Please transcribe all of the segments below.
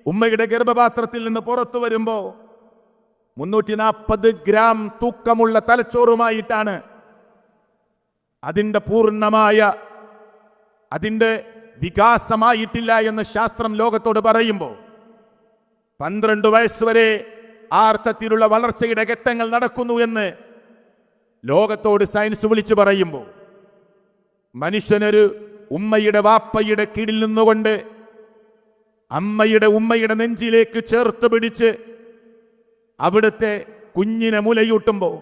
ഉമ്മയുടെ ഗർഭപാത്രത്തിൽ നിന്ന് പുറത്തു വരുമ്പോൾ 340 ഗ്രാം തൂക്കമുള്ള തലച്ചോറുമായിട്ടാണ് അതിൻ്റെ പൂർണ്ണമായ അതിൻ്റെ വികാസമായിട്ടില്ല എന്ന് ശാസ്ത്രം ലോകത്തോട് പറയുമ്പോൾ 12 വയസ്സുവരെ ആ അർത്ഥത്തിലുള്ള വളർച്ചയുടെ ഘട്ടങ്ങൾ നടക്കുന്നു എന്ന് ലോകത്തോട് സയൻസ് വിളിച്ചു പറയുമ്പോൾ മനുഷ്യനൊരു ഉമ്മയുടെ വാപ്പയുടെ കീഴിൽ നിന്നുകൊണ്ട് ഉമ്മയുടെ നെഞ്ചിലേക്ക് ചേർത്ത് പിടിച്ച് അവിടുത്തെ കുഞ്ഞിനെ മുലയൂട്ടുമ്പോൾ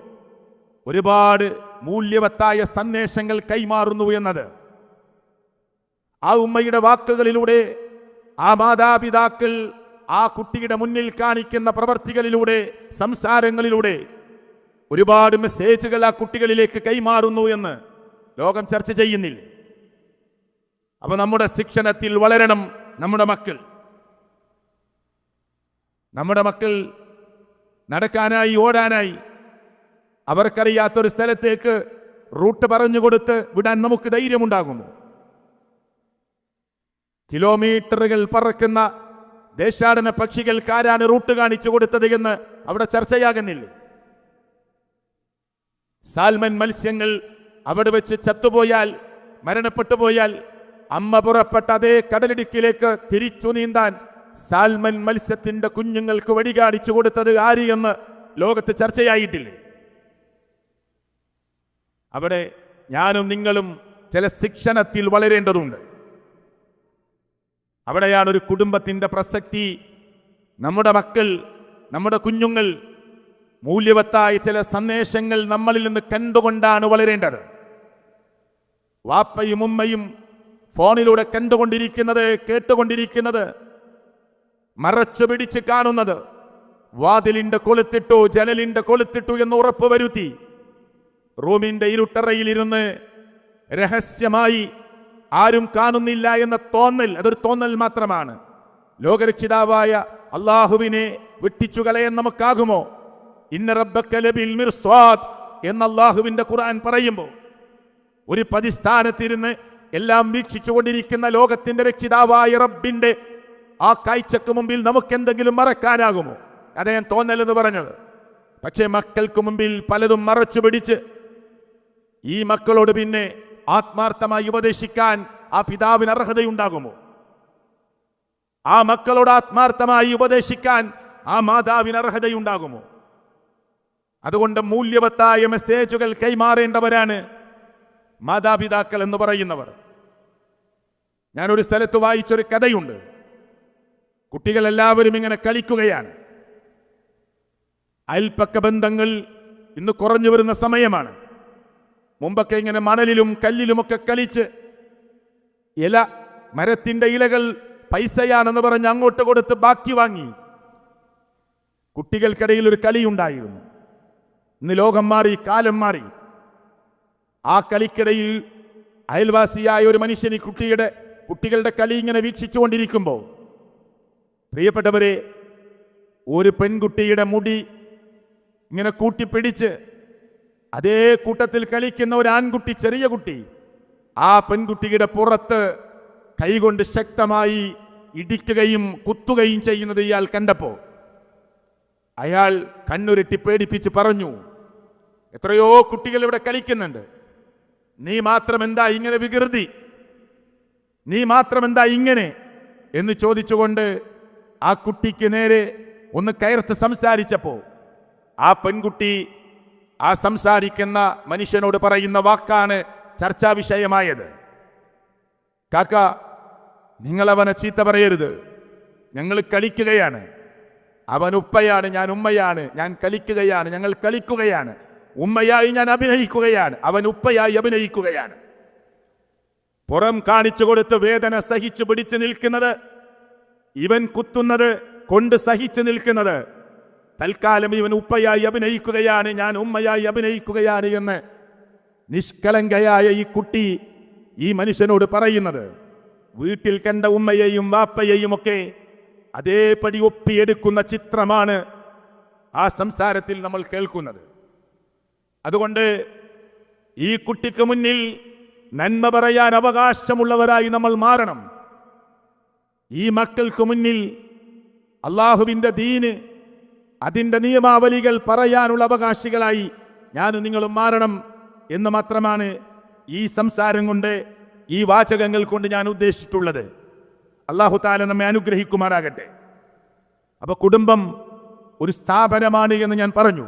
ഒരുപാട് മൂല്യവത്തായ സന്ദേശങ്ങൾ കൈമാറുന്നു എന്നത് ആ ഉമ്മയുടെ വാക്കുകളിലൂടെ ആ മാതാപിതാക്കൾ ആ കുട്ടിയുടെ മുന്നിൽ കാണിക്കുന്ന പ്രവർത്തികളിലൂടെ സംസാരങ്ങളിലൂടെ ഒരുപാട് മെസ്സേജുകൾ ആ കുട്ടികളിലേക്ക് കൈമാറുന്നു എന്ന് ലോകം ചർച്ച ചെയ്യുന്നില്ല. അപ്പൊ നമ്മുടെ ശിക്ഷണത്തിൽ വളരണം നമ്മുടെ മക്കൾ നടക്കാനായി ഓടാനായി അവർക്കറിയാത്തൊരു സ്ഥലത്തേക്ക് റൂട്ട് പറഞ്ഞു കൊടുത്ത് വിടാൻ നമുക്ക് ധൈര്യമുണ്ടാകുമോ? കിലോമീറ്ററുകൾ പറക്കുന്ന ദേശാടന പക്ഷികൾക്ക് ആരാണ് റൂട്ട് കാണിച്ചു കൊടുത്തത് എന്ന് അവിടെ ചർച്ചയാകുന്നില്ല. സാൽമൻ മത്സ്യങ്ങൾ അവിടെ വെച്ച് ചത്തുപോയാൽ, മരണപ്പെട്ടു പോയാൽ അമ്മ പുറപ്പെട്ട അതേ കടലിടുക്കിലേക്ക് തിരിച്ചു നീന്താൻ സാൽമൻ മത്സ്യത്തിന്റെ കുഞ്ഞുങ്ങൾക്ക് വഴി കാണിച്ചു കൊടുത്തത് ആര് എന്ന് ലോകത്ത് ചർച്ചയായിട്ടില്ലേ? അവിടെ ഞാനും നിങ്ങളും ചില ശിക്ഷണത്തിൽ വളരേണ്ടതുണ്ട്. അവിടെയാണ് ഒരു കുടുംബത്തിന്റെ പ്രസക്തി. നമ്മുടെ മക്കൾ, നമ്മുടെ കുഞ്ഞുങ്ങൾ മൂല്യവത്തായ ചില സന്ദേശങ്ങൾ നമ്മളിൽ നിന്ന് കണ്ടുകൊണ്ടാണ് വളരേണ്ടത്. വാപ്പയും ഉമ്മയും ഫോണിലൂടെ കണ്ടുകൊണ്ടിരിക്കുന്നത്, കേട്ടുകൊണ്ടിരിക്കുന്നത്, മറച്ചു പിടിച്ച് കാണുന്നത്, വാതിലിന്റെ കൊളുത്തിട്ടു, ജനലിന്റെ കൊളുത്തിട്ടു എന്ന് ഉറപ്പുവരുത്തി റൂമിന്റെ ഇരുട്ടറയിലിരുന്ന് രഹസ്യമായി ആരും കാണുന്നില്ല എന്ന തോന്നൽ, അതൊരു തോന്നൽ മാത്രമാണ്. ലോകരക്ഷിതാവായ അള്ളാഹുവിനെ വെട്ടിച്ചു കളയാൻ നമുക്കാകുമോ? ഇന്ന റബ്ബക ലബിൽ മിർസാദ് എന്ന അള്ളാഹുവിന്റെ ഖുർആൻ പറയുമ്പോൾ ഒരു പതിസ്ഥാനത്തിരുന്ന് എല്ലാം വീക്ഷിച്ചുകൊണ്ടിരിക്കുന്ന ലോകത്തിന്റെ രക്ഷിതാവായ റബ്ബിന്റെ ആ കാഴ്ചക്ക് മുമ്പിൽ നമുക്ക് എന്തെങ്കിലും മറക്കാനാകുമോ? അതാ ഞാൻ തോന്നൽ എന്ന് പറഞ്ഞത്. പക്ഷേ മക്കൾക്ക് മുമ്പിൽ പലതും മറച്ചു പിടിച്ച് ഈ മക്കളോട് പിന്നെ ആത്മാർത്ഥമായി ഉപദേശിക്കാൻ ആ പിതാവിന് അർഹതയുണ്ടാകുമോ? ആ മക്കളോട് ആത്മാർത്ഥമായി ഉപദേശിക്കാൻ ആ മാതാവിന് അർഹതയുണ്ടാകുമോ? അതുകൊണ്ട് മൂല്യവത്തായ മെസ്സേജുകൾ കൈമാറേണ്ടവരാണ് മാതാപിതാക്കൾ എന്ന് പറയുന്നവർ. ഞാനൊരു സ്ഥലത്ത് വായിച്ചൊരു കഥയുണ്ട്. കുട്ടികൾ എല്ലാവരും ഇങ്ങനെ കളിക്കുകയാണ്. അയൽപ്പക്ക ബന്ധങ്ങൾ ഇന്ന് കുറഞ്ഞു വരുന്ന സമയമാണ്. മുമ്പൊക്കെ ഇങ്ങനെ മണലിലും കല്ലിലുമൊക്കെ കളിച്ച് മരത്തിന്റെ ഇലകൾ പൈസയാണെന്ന് പറഞ്ഞ് അങ്ങോട്ട് കൊടുത്ത് ബാക്കി വാങ്ങി കുട്ടികൾക്കിടയിൽ ഒരു കളിയുണ്ടായിരുന്നു. ഇന്ന് ലോകം മാറി, കാലം മാറി. ആ കളിക്കിടയിൽ അയൽവാസിയായ ഒരു മനുഷ്യൻ കുട്ടികളുടെ കളി ഇങ്ങനെ വീക്ഷിച്ചുകൊണ്ടിരിക്കുമ്പോൾ, പ്രിയപ്പെട്ടവരെ, ഒരു പെൺകുട്ടിയുടെ മുടി ഇങ്ങനെ കൂട്ടിപ്പിടിച്ച് അതേ കൂട്ടത്തിൽ കളിക്കുന്ന ഒരു ആൺകുട്ടി, ചെറിയ കുട്ടി, ആ പെൺകുട്ടിയുടെ പുറത്ത് കൈകൊണ്ട് ശക്തമായി ഇടിക്കുകയും കുത്തുകയും ചെയ്യുന്നത് ഇയാൾ കണ്ടപ്പോൾ അയാൾ കണ്ണുരുട്ടി പേടിപ്പിച്ച് പറഞ്ഞു, എത്രയോ കുട്ടികൾ ഇവിടെ കളിക്കുന്നുണ്ട്, നീ മാത്രം എന്താ ഇങ്ങനെ വികൃതി, നീ മാത്രം എന്താ ഇങ്ങനെ എന്ന് ചോദിച്ചുകൊണ്ട് ആ കുട്ടിക്ക് നേരെ ഒന്ന് കയർത്ത് സംസാരിച്ചപ്പോൾ ആ പെൺകുട്ടി ആ സംസാരിക്കുന്ന മനുഷ്യനോട് പറയുന്ന വാക്കാണ് ചർച്ചാ വിഷയമായത്. കാക്ക, നിങ്ങളവനെ ചീത്ത പറയരുത്, ഞങ്ങൾ കളിക്കുകയാണ്. അവൻ ഉപ്പയാണ്, ഞാൻ ഉമ്മയാണ്, ഞാൻ കളിക്കുകയാണ്, ഞങ്ങൾ കളിക്കുകയാണ്. ഉമ്മയായി ഞാൻ അഭിനയിക്കുകയാണ്, അവൻ ഉപ്പയായി അഭിനയിക്കുകയാണ്. പുറം കാണിച്ചു കൊടുത്ത് വേദന സഹിച്ചു പിടിച്ചു നിൽക്കുന്നത്, ഇവൻ കുത്തുന്നത് കൊണ്ട് സഹിച്ചു നിൽക്കുന്നത്, തൽക്കാലം ഇവൻ ഉപ്പയായി അഭിനയിക്കുകയാണ്, ഞാൻ ഉമ്മയായി അഭിനയിക്കുകയാണ് എന്ന് നിഷ്കളങ്കയായ ഈ കുട്ടി ഈ മനുഷ്യനോട് പറയുന്നത് വീട്ടിൽ കണ്ട ഉമ്മയെയും വാപ്പയെയും ഒക്കെ അതേപടി ഒപ്പിയെടുക്കുന്ന ചിത്രമാണ് ആ സംസാരത്തിൽ നമ്മൾ കേൾക്കുന്നത്. അതുകൊണ്ട് ഈ കുട്ടിക്ക് മുന്നിൽ നന്മ പറയാൻ അവകാശമുള്ളവരായി നമ്മൾ മാറണം. ഈ മക്കൾക്ക് മുന്നിൽ അള്ളാഹുവിൻ്റെ ദീന്, അതിൻ്റെ നിയമാവലികൾ പറയാനുള്ള അവകാശികളായി ഞാനും നിങ്ങളും മാറണം എന്ന് മാത്രമാണ് ഈ സംസാരം കൊണ്ട്, ഈ വാചകങ്ങൾ കൊണ്ട് ഞാൻ ഉദ്ദേശിച്ചിട്ടുള്ളത്. അല്ലാഹു തആല നമ്മെ അനുഗ്രഹിക്കുമാറാകട്ടെ. അപ്പോൾ കുടുംബം ഒരു സ്ഥാപനമാണ് എന്ന് ഞാൻ പറഞ്ഞു.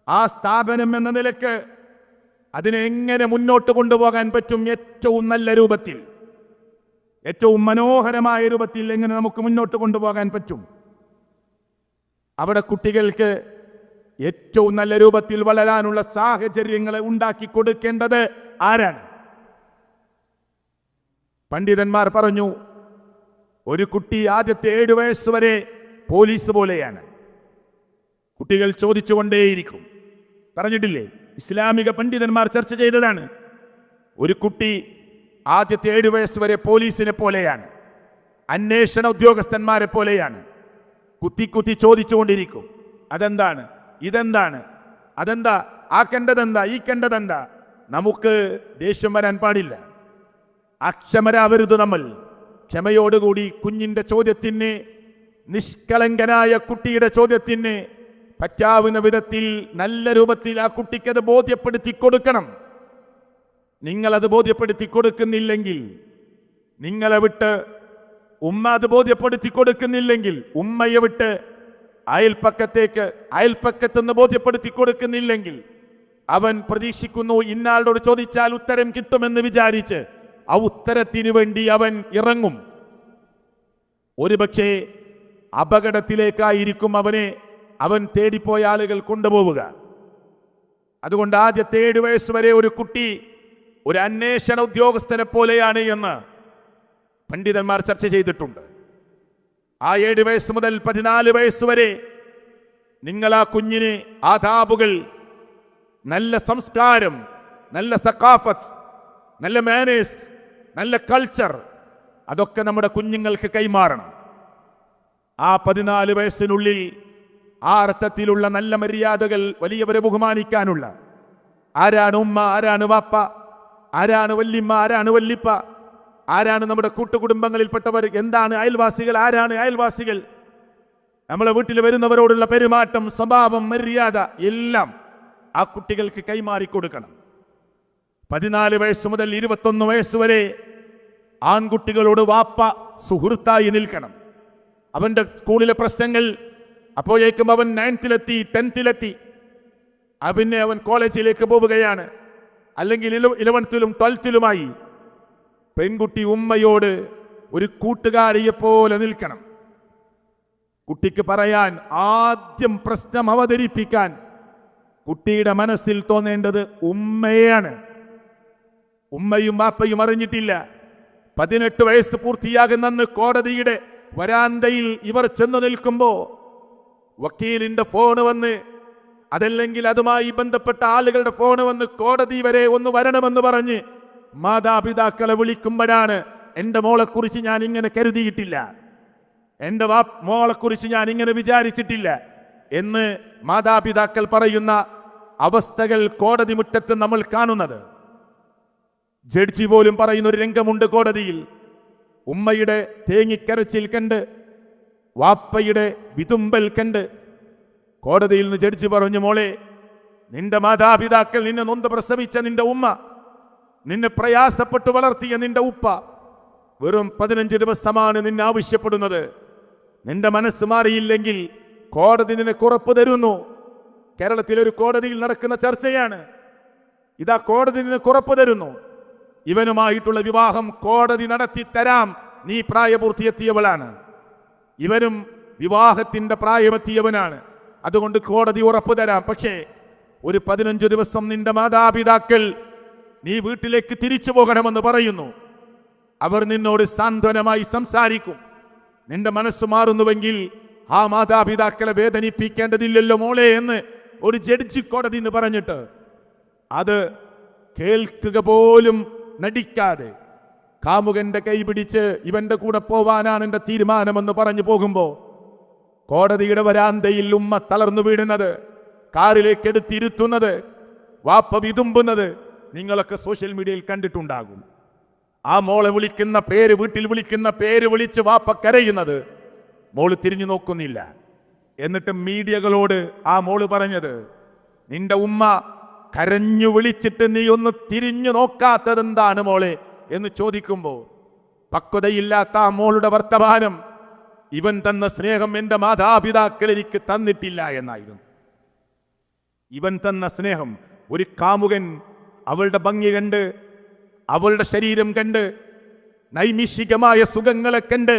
ആ സ്ഥാപനം എന്ന നിലക്ക് അതിനെ എങ്ങനെ മുന്നോട്ട് കൊണ്ടുപോകാൻ പറ്റും? ഏറ്റവും നല്ല രൂപത്തിൽ, ഏറ്റവും മനോഹരമായ രൂപത്തിൽ എങ്ങനെ നമുക്ക് മുന്നോട്ട് കൊണ്ടുപോകാൻ പറ്റും? അവിടെ കുട്ടികൾക്ക് ഏറ്റവും നല്ല രൂപത്തിൽ വളരാനുള്ള സാഹചര്യങ്ങളെ ഉണ്ടാക്കി കൊടുക്കേണ്ടത് ആരാണ്? പണ്ഡിതന്മാർ പറഞ്ഞു, ഒരു കുട്ടി ആദ്യത്തെ 7 വയസ്സ് വരെ പോലീസ് പോലെയാണ്. കുട്ടികൾ ചോദിച്ചുകൊണ്ടേയിരിക്കും. പറഞ്ഞിട്ടില്ലേ? ഇസ്ലാമിക പണ്ഡിതന്മാർ ചർച്ച ചെയ്തതാണ്. ഒരു കുട്ടി ആദ്യത്തെ 7 വയസ്സ് വരെ പോലീസിനെ പോലെയാണ്, അന്വേഷണ ഉദ്യോഗസ്ഥന്മാരെ പോലെയാണ്. കുത്തി കുത്തി ചോദിച്ചുകൊണ്ടിരിക്കും. അതെന്താണ്? ഇതെന്താണ്? അതെന്താ? ആ കണ്ടതെന്താ? ഈ കണ്ടതെന്താ? നമുക്ക് ദേഷ്യം വരാൻ പാടില്ല, അക്ഷമരാവരുത് നമ്മൾ. ക്ഷമയോടുകൂടി കുഞ്ഞിൻ്റെ ചോദ്യത്തിന്, നിഷ്കളങ്കനായ കുട്ടിയുടെ ചോദ്യത്തിന് പറ്റാവുന്ന വിധത്തിൽ നല്ല രൂപത്തിൽ ആ കുട്ടിക്കത് ബോധ്യപ്പെടുത്തി കൊടുക്കണം. നിങ്ങളത് ബോധ്യപ്പെടുത്തി കൊടുക്കുന്നില്ലെങ്കിൽ, നിങ്ങളെ വിട്ട് ഉമ്മ അത് ബോധ്യപ്പെടുത്തി കൊടുക്കുന്നില്ലെങ്കിൽ, ഉമ്മയെ വിട്ട് അയൽപ്പക്കത്തുനിന്ന് ബോധ്യപ്പെടുത്തി കൊടുക്കുന്നില്ലെങ്കിൽ, അവൻ പ്രതീക്ഷിക്കുന്നു ഇന്നാളോട് ചോദിച്ചാൽ ഉത്തരം കിട്ടുമെന്ന് വിചാരിച്ച് ആ ഉത്തരത്തിന് വേണ്ടി അവൻ ഇറങ്ങും. ഒരുപക്ഷെ അപകടത്തിലേക്കായിരിക്കും അവൻ തേടിപ്പോയ ആളുകൾ കൊണ്ടുപോവുക. അതുകൊണ്ട് ആദ്യത്തെ 7 വയസ്സ് വരെ ഒരു കുട്ടി ഒരു അന്വേഷണ ഉദ്യോഗസ്ഥനെ പോലെയാണ് എന്ന് പണ്ഡിതന്മാർ ചർച്ച ചെയ്തിട്ടുണ്ട്. ആ 7 വയസ്സ് മുതൽ 14 വയസ്സ് വരെ നിങ്ങൾ ആ കുഞ്ഞിന് ആദാബുകൾ, നല്ല സംസ്കാരം, നല്ല സഖാഫത്ത്, നല്ല മാനേഴ്സ്, നല്ല കൾച്ചർ, അതൊക്കെ നമ്മുടെ കുഞ്ഞുങ്ങൾക്ക് കൈമാറണം. ആ 14 വയസ്സിനുള്ളിൽ ആ അർത്ഥത്തിലുള്ള നല്ല മര്യാദകൾ, വലിയവരെ ബഹുമാനിക്കാനുള്ള, ആരാണ് ഉമ്മ, ആരാണ് വാപ്പ, ആരാണ് വല്യമ്മ, ആരാണ് വല്ലിപ്പ, ആരാണ് നമ്മുടെ കൂട്ടുകുടുംബങ്ങളിൽപ്പെട്ടവർ, എന്താണ് അയൽവാസികൾ, ആരാണ് അയൽവാസികൾ, നമ്മളെ വീട്ടിൽ വരുന്നവരോടുള്ള പെരുമാറ്റം, സ്വഭാവം, മര്യാദ എല്ലാം ആ കുട്ടികൾക്ക് കൈമാറിക്കൊടുക്കണം. 14 വയസ്സ് മുതൽ 21 വയസ്സ് വരെ ആൺകുട്ടികളോട് വാപ്പ സുഹൃത്തായി നിൽക്കണം. അവൻ്റെ സ്കൂളിലെ പ്രശ്നങ്ങൾ, അപ്പോഴേക്കും അവൻ 9th-ലെത്തി, 10th-ലെത്തി, പിന്നെ അവൻ കോളേജിലേക്ക് പോവുകയാണ്, അല്ലെങ്കിൽ 11th-ലും 12th-ലുമായി. പെൺകുട്ടി ഉമ്മയോട് ഒരു കൂട്ടുകാരിയെ പോലെ നിൽക്കണം. കുട്ടിക്ക് പറയാൻ, ആദ്യം പ്രശ്നം അവതരിപ്പിക്കാൻ കുട്ടിയുടെ മനസ്സിൽ തോന്നേണ്ടത് ഉമ്മയാണ്. ഉമ്മയും ബാപ്പയും അറിഞ്ഞിട്ടില്ല. 18 വയസ്സ് പൂർത്തിയാകുന്നെന്ന് കോടതിയുടെ വരാന്തയിൽ ഇവർ ചെന്നു നിൽക്കുമ്പോൾ വക്കീലിന്റെ ഫോണ് വന്ന്, അതല്ലെങ്കിൽ അതുമായി ബന്ധപ്പെട്ട ആളുകളുടെ ഫോണ് വന്ന് കോടതി വരെ ഒന്ന് വരണമെന്ന് പറഞ്ഞ് മാതാപിതാക്കളെ വിളിക്കുമ്പോഴാണ്, എൻ്റെ മോളെക്കുറിച്ച് ഞാൻ ഇങ്ങനെ കരുതിയിട്ടില്ല, എൻ്റെ മോളെക്കുറിച്ച് ഞാൻ ഇങ്ങനെ വിചാരിച്ചിട്ടില്ല എന്ന് മാതാപിതാക്കൾ പറയുന്ന അവസ്ഥകൾ കോടതി മുറ്റത്ത് നമ്മൾ കാണുന്നത്. ജഡ്ജി പോലും പറയുന്ന ഒരു രംഗമുണ്ട് കോടതിയിൽ. ഉമ്മയുടെ തേങ്ങിക്കരച്ചിൽ കണ്ട്, വാപ്പയുടെ വിതുമ്പൽ കണ്ട് കോടതിയിൽ നിന്ന് ജഡ്ജി പറഞ്ഞു, മോളെ, നിന്റെ മാതാപിതാക്കൾ, നിന്നെ നൊന്ത് പ്രസവിച്ച നിന്റെ ഉമ്മ, നിന്നെ പ്രയാസപ്പെട്ടു വളർത്തിയ നിന്റെ ഉപ്പ വെറും 15 ദിവസമാണ് നിന്നെ ആവശ്യപ്പെടുന്നത്. നിന്റെ മനസ്സ് മാറിയില്ലെങ്കിൽ കോടതി നിനക്ക് ഉറപ്പ് തരുന്നു. കേരളത്തിലൊരു കോടതിയിൽ നടക്കുന്ന ചർച്ചയാണ്. ഇതാ കോടതി നിനക്ക് ഉറപ്പ് തരുന്നു, ഇവനുമായിട്ടുള്ള വിവാഹം കോടതി നടത്തി തരാം, നീ പ്രായപൂർത്തിയെത്തിയവളാണ്, ഇവനും വിവാഹത്തിന്റെ പ്രായമെത്തിയവനാണ്, അതുകൊണ്ട് കോടതി ഉറപ്പ് തരാം. പക്ഷേ ഒരു 15 ദിവസം നിന്റെ മാതാപിതാക്കൾ നീ വീട്ടിലേക്ക് തിരിച്ചു പോകണമെന്ന് പറയുന്നു. അവർ നിന്നോട് സാന്ത്വനമായി സംസാരിക്കും. നിന്റെ മനസ്സ് മാറുന്നുവെങ്കിൽ ആ മാതാപിതാക്കളെ വേദനിപ്പിക്കേണ്ടതില്ലല്ലോ മോളെ എന്ന് ഒരു ജഡ്ജി കോടതി എന്ന് പറഞ്ഞിട്ട് അത് കേൾക്കുക പോലും നടിക്കാതെ കാമുകന്റെ കൈ പിടിച്ച് ഇവന്റെ കൂടെ പോവാനാണ് എൻ്റെ തീരുമാനമെന്ന് പറഞ്ഞു പോകുമ്പോൾ കോടതിയുടെ വരാന്തയിൽ ഉമ്മ തളർന്നു വീഴുന്നത്, കാറിലേക്ക് എടുത്തിരുത്തുന്നത്, വാപ്പ വിതുമ്പുന്നത് നിങ്ങളൊക്കെ സോഷ്യൽ മീഡിയയിൽ കണ്ടിട്ടുണ്ടാകും. ആ മോളെ വിളിക്കുന്ന പേര്, വീട്ടിൽ വിളിക്കുന്ന പേര് വിളിച്ച് വാപ്പ കരയുന്നത്, മോള് തിരിഞ്ഞു നോക്കുന്നില്ല. എന്നിട്ട് മീഡിയകളോട് ആ മോള് പറഞ്ഞത്, നിന്റെ ഉമ്മ കരഞ്ഞു വിളിച്ചിട്ട് നീ ഒന്ന് തിരിഞ്ഞു നോക്കാത്തത് എന്താണ് മോളെ എന്ന് ചോദിക്കുമ്പോൾ പക്വതയില്ലാത്ത ആ മോളുടെ വർത്തമാനം, ഇവൻ തന്ന സ്നേഹം എൻ്റെ മാതാപിതാക്കൾ എനിക്ക് തന്നിട്ടില്ല എന്നായിരുന്നു. ഇവൻ തന്ന സ്നേഹം, ഒരു കാമുകൻ അവളുടെ ഭംഗി കണ്ട്, അവളുടെ ശരീരം കണ്ട്, നൈമിഷികമായ സുഖങ്ങളെ കണ്ട്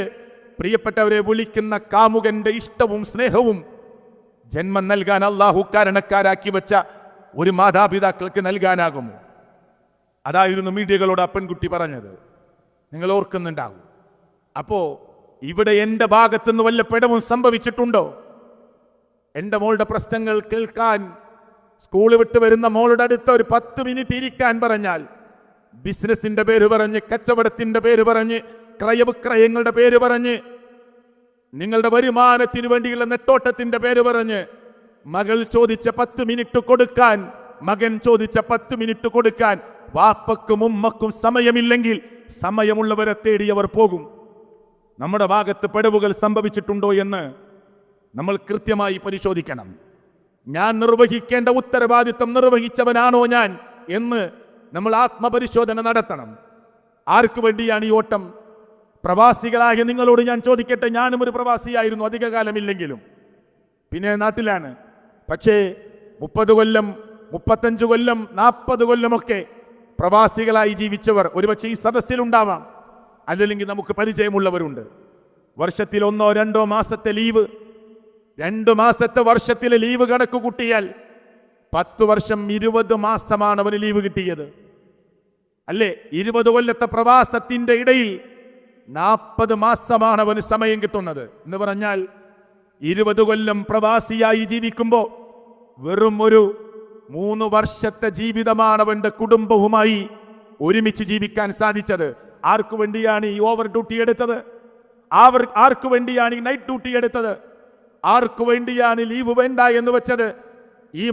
പ്രിയപ്പെട്ടവരെ വിളിക്കുന്ന കാമുകന്റെ ഇഷ്ടവും സ്നേഹവും ജന്മം നൽകാൻ അള്ളാഹു കാരണക്കാരാക്കി വെച്ച ഒരു മാതാപിതാക്കൾക്ക് നൽകാനാകുമോ? അതായിരുന്നു മീഡിയകളോട് ആ പെൺകുട്ടി പറഞ്ഞത്. നിങ്ങൾ ഓർക്കുന്നുണ്ടാകും. അപ്പോ ഇവിടെ എൻ്റെ ഭാഗത്തുനിന്ന് വല്ല പിഴവും സംഭവിച്ചിട്ടുണ്ടോ? എൻ്റെ മോളുടെ പ്രശ്നങ്ങൾ കേൾക്കാൻ സ്കൂൾ വിട്ട് വരുന്ന മോളുടെ അടുത്ത് ഒരു 10 മിനിറ്റ് ഇരിക്കാൻ പറഞ്ഞാൽ ബിസിനസിന്റെ പേര് പറഞ്ഞ്, കച്ചവടത്തിന്റെ പേര് പറഞ്ഞ്, ക്രയവിക്രയങ്ങളുടെ പേര് പറഞ്ഞ്, നിങ്ങളുടെ വരുമാനത്തിന് വേണ്ടിയുള്ള നെട്ടോട്ടത്തിന്റെ പേര് പറഞ്ഞ് മകൾ ചോദിച്ച 10 മിനിറ്റ് കൊടുക്കാൻ, മകൻ ചോദിച്ച 10 മിനിറ്റ് കൊടുക്കാൻ വാപ്പക്കും ഉമ്മക്കും സമയമില്ലെങ്കിൽ സമയമുള്ളവരെ തേടി അവർ പോകും. നമ്മുടെ ഭാഗത്ത് പിഴവുകൾ സംഭവിച്ചിട്ടുണ്ടോ എന്ന് നമ്മൾ കൃത്യമായി പരിശോധിക്കണം. ഞാൻ നിർവഹിക്കേണ്ട ഉത്തരവാദിത്വം നിർവഹിച്ചവനാണോ ഞാൻ എന്ന് നമ്മൾ ആത്മപരിശോധന നടത്തണം. ആർക്കു വേണ്ടിയാണ് ഈ ഓട്ടം? പ്രവാസികളായ നിങ്ങളോട് ഞാൻ ചോദിക്കട്ടെ, ഞാനും ഒരു പ്രവാസിയായിരുന്നു, അധികകാലമില്ലെങ്കിലും. പിന്നെ നാട്ടിലാണ്. പക്ഷേ 30 കൊല്ലം, 35 കൊല്ലം, 40 കൊല്ലമൊക്കെ പ്രവാസികളായി ജീവിച്ചവർ ഒരുപക്ഷെ ഈ സദസ്സിലുണ്ടാവാം, അല്ലെങ്കിൽ നമുക്ക് പരിചയമുള്ളവരുണ്ട്. വർഷത്തിൽ 1-2 മാസത്തെ ലീവ്, 2 മാസത്തെ വർഷത്തിലെ ലീവ് കണക്ക് കൂട്ടിയാൽ 10 വർഷം 20 മാസമാണ് അവന് ലീവ് കിട്ടിയത്, അല്ലേ? 20 കൊല്ലത്തെ പ്രവാസത്തിന്റെ ഇടയിൽ 40 മാസമാണ് അവന് സമയം കിട്ടുന്നത് എന്ന് പറഞ്ഞാൽ 20 കൊല്ലം പ്രവാസിയായി ജീവിക്കുമ്പോൾ വെറും ഒരു 3 വർഷത്തെ ജീവിതമാണ് അവന്റെ കുടുംബവുമായി ഒരുമിച്ച് ജീവിക്കാൻ സാധിച്ചത്. ആർക്കു വേണ്ടിയാണ് ഈ ഓവർ ഡ്യൂട്ടി എടുത്തത്? ആർക്കു വേണ്ടിയാണ് ഈ നൈറ്റ് ഡ്യൂട്ടി എടുത്തത്? ആർക്കു വേണ്ടിയാണ് ലീവ് വേണ്ട എന്ന് വെച്ചത്? ഈ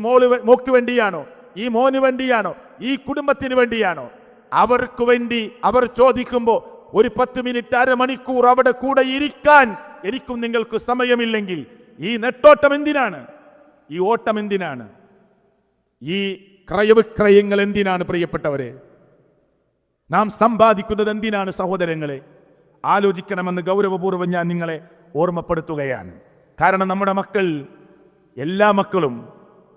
മോക്ക് വേണ്ടിയാണോ? ഈ മോന് വേണ്ടിയാണോ? ഈ കുടുംബത്തിന് വേണ്ടിയാണോ? അവർക്ക് വേണ്ടി അവർ ചോദിക്കുമ്പോൾ ഒരു 10 മിനിറ്റ്, അരമണിക്കൂർ അവിടെ കൂടെ ഇരിക്കാൻ എനിക്കും നിങ്ങൾക്ക് സമയമില്ലെങ്കിൽ ഈ നെട്ടോട്ടം എന്തിനാണ്? ഈ ഓട്ടം എന്തിനാണ്? ഈ ക്രയവിക്രയങ്ങൾ എന്തിനാണ്? പ്രിയപ്പെട്ടവരെ, നാം സമ്പാദിക്കുന്നത് എന്തിനാണ്? സഹോദരങ്ങളെ, ആലോചിക്കണമെന്ന് ഗൗരവപൂർവ്വം ഞാൻ നിങ്ങളെ ഓർമ്മപ്പെടുത്തുകയാണ്. കാരണം നമ്മുടെ മക്കൾ, എല്ലാ മക്കളും,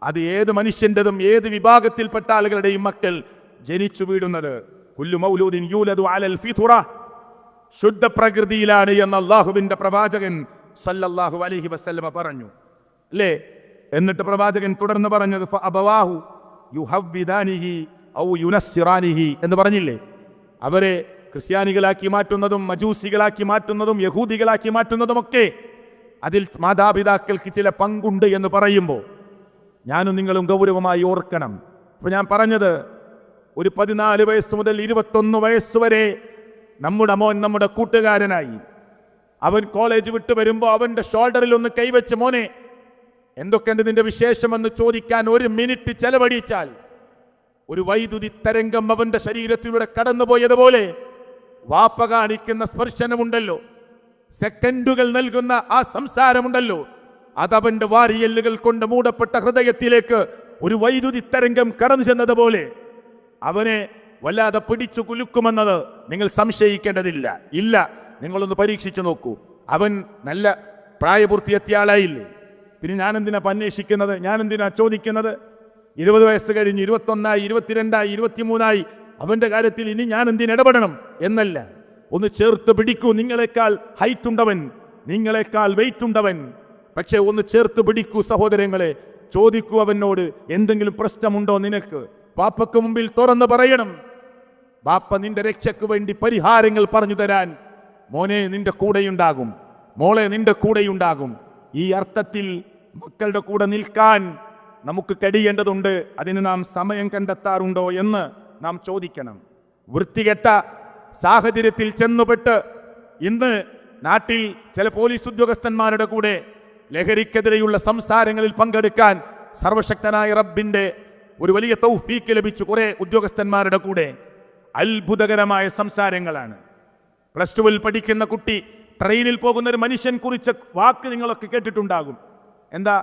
അത് ഏത് മനുഷ്യൻ്റെതും ഏത് വിഭാഗത്തിൽപ്പെട്ട ആളുകളുടെയും മക്കൾ ജനിച്ചു വീടുന്നത് കുല്ലു മൗലൂദിൻ യൂലദു അലൽ ഫിത്റ, ശുദ്ധ പ്രകൃതിയിലാണ് എന്ന് അല്ലാഹുവിന്റെ പ്രവാചകൻ സല്ലല്ലാഹു അലൈഹി വസല്ലമ പറഞ്ഞു, അല്ലേ? എന്നിട്ട് പ്രവാചകൻ തുടർന്ന് പറഞ്ഞത് ഫഅബവാഹു യുഹവ്വിദാനിഹി ഔ യുനസ്സിറാനിഹി എന്ന് പറഞ്ഞില്ലേ? അവരെ ക്രിസ്ത്യാനികളാക്കി മാറ്റുന്നതും മജൂസികളാക്കി മാറ്റുന്നതും യഹൂദികളാക്കി മാറ്റുന്നതുമൊക്കെ അതിൽ മാതാപിതാക്കൾക്ക് ചില പങ്കുണ്ട് എന്ന് പറയുമ്പോൾ ഞാനും നിങ്ങളും ഗൗരവമായി ഓർക്കണം. അപ്പോൾ ഞാൻ പറഞ്ഞത്, ഒരു 14 വയസ്സ് മുതൽ 21 വയസ്സ് വരെ നമ്മുടെ മോൻ നമ്മുടെ കൂട്ടുകാരനായി. അവൻ കോളേജ് വിട്ട് വരുമ്പോൾ അവൻ്റെ ഷോൾഡറിൽ ഒന്ന് കൈവച്ച്, മോനെ എന്തൊക്കെയുണ്ട് നിന്റെ വിശേഷമെന്ന് ചോദിക്കാൻ 1 മിനിറ്റ് ചെലവഴിച്ചാൽ ഒരു വൈദ്യുതി തരംഗം അവൻ്റെ ശരീരത്തിലൂടെ കടന്നുപോയതുപോലെ വാപ്പ കാണിക്കുന്ന സ്പർശനമുണ്ടല്ലോ, സെക്കൻഡുകൾ നൽകുന്ന ആ സംസാരമുണ്ടല്ലോ, അതവന്റെ വാരിയല്ലുകൾ കൊണ്ട് മൂടപ്പെട്ട ഹൃദയത്തിലേക്ക് ഒരു വൈദ്യുതി തരംഗം കടന്നു ചെന്നതുപോലെ അവനെ വല്ലാതെ പിടിച്ചു കുലുക്കുമെന്നത് നിങ്ങൾ സംശയിക്കേണ്ടതില്ല. ഇല്ല, നിങ്ങളൊന്ന് പരീക്ഷിച്ചു നോക്കൂ. അവൻ നല്ല പ്രായപൂർത്തിയെത്തിയ ആളായില്ലേ? പിന്നെ ഞാനെന്തിനാ അന്വേഷിക്കുന്നത്? ഞാനെന്തിനാ ചോദിക്കുന്നത്? 20 വയസ്സ് കഴിഞ്ഞ് 21ആയി, 22ആയി, 23ആയി, അവന്റെ കാര്യത്തിൽ ഇനി ഞാൻ എന്തിനിടപെടണം എന്നല്ല. ഒന്ന് ചേർത്ത് പിടിക്കൂ. നിങ്ങളെക്കാൾ ഹൈറ്റ് ഉണ്ടവൻ, നിങ്ങളെക്കാൾ വെയിറ്റ് ഉണ്ടവൻ, പക്ഷെ ഒന്ന് ചേർത്ത് പിടിക്കൂ സഹോദരങ്ങളെ. ചോദിക്കൂ അവനോട്, എന്തെങ്കിലും പ്രശ്നമുണ്ടോ നിനക്ക്? പാപ്പക്ക് മുമ്പിൽ തുറന്ന് പറയണം. ബാപ്പ നിന്റെ രക്ഷയ്ക്ക് വേണ്ടി പരിഹാരങ്ങൾ പറഞ്ഞു തരാൻ മോനെ നിന്റെ കൂടെയുണ്ടാകും, മോളെ നിന്റെ കൂടെയുണ്ടാകും. ഈ അർത്ഥത്തിൽ മക്കളുടെ കൂടെ നിൽക്കാൻ നമുക്ക് കഴിയേണ്ടതുണ്ട്. അതിന് നാം സമയം കണ്ടെത്താറുണ്ടോ എന്ന് നാം ചോദിക്കണം. വൃത്തികെട്ട സാഹചര്യത്തിൽ ചെന്നുപെട്ട് ഇന്ന് നാട്ടിൽ ചില പോലീസ് ഉദ്യോഗസ്ഥന്മാരുടെ കൂടെ ലഹരിക്കെതിരെയുള്ള സംസാരങ്ങളിൽ പങ്കെടുക്കാൻ സർവശക്തനായ റബ്ബിന്റെ ഒരു വലിയ തൗഫീക്ക് ലഭിച്ചു. കുറെ ഉദ്യോഗസ്ഥന്മാരുടെ കൂടെ അത്ഭുതകരമായ സംസാരങ്ങളാണ്. +2 പഠിക്കുന്ന കുട്ടി ട്രെയിനിൽ പോകുന്ന ഒരു മനുഷ്യൻ കുറിച്ച വാക്ക് നിങ്ങളൊക്കെ കേട്ടിട്ടുണ്ടാകും. എന്താ?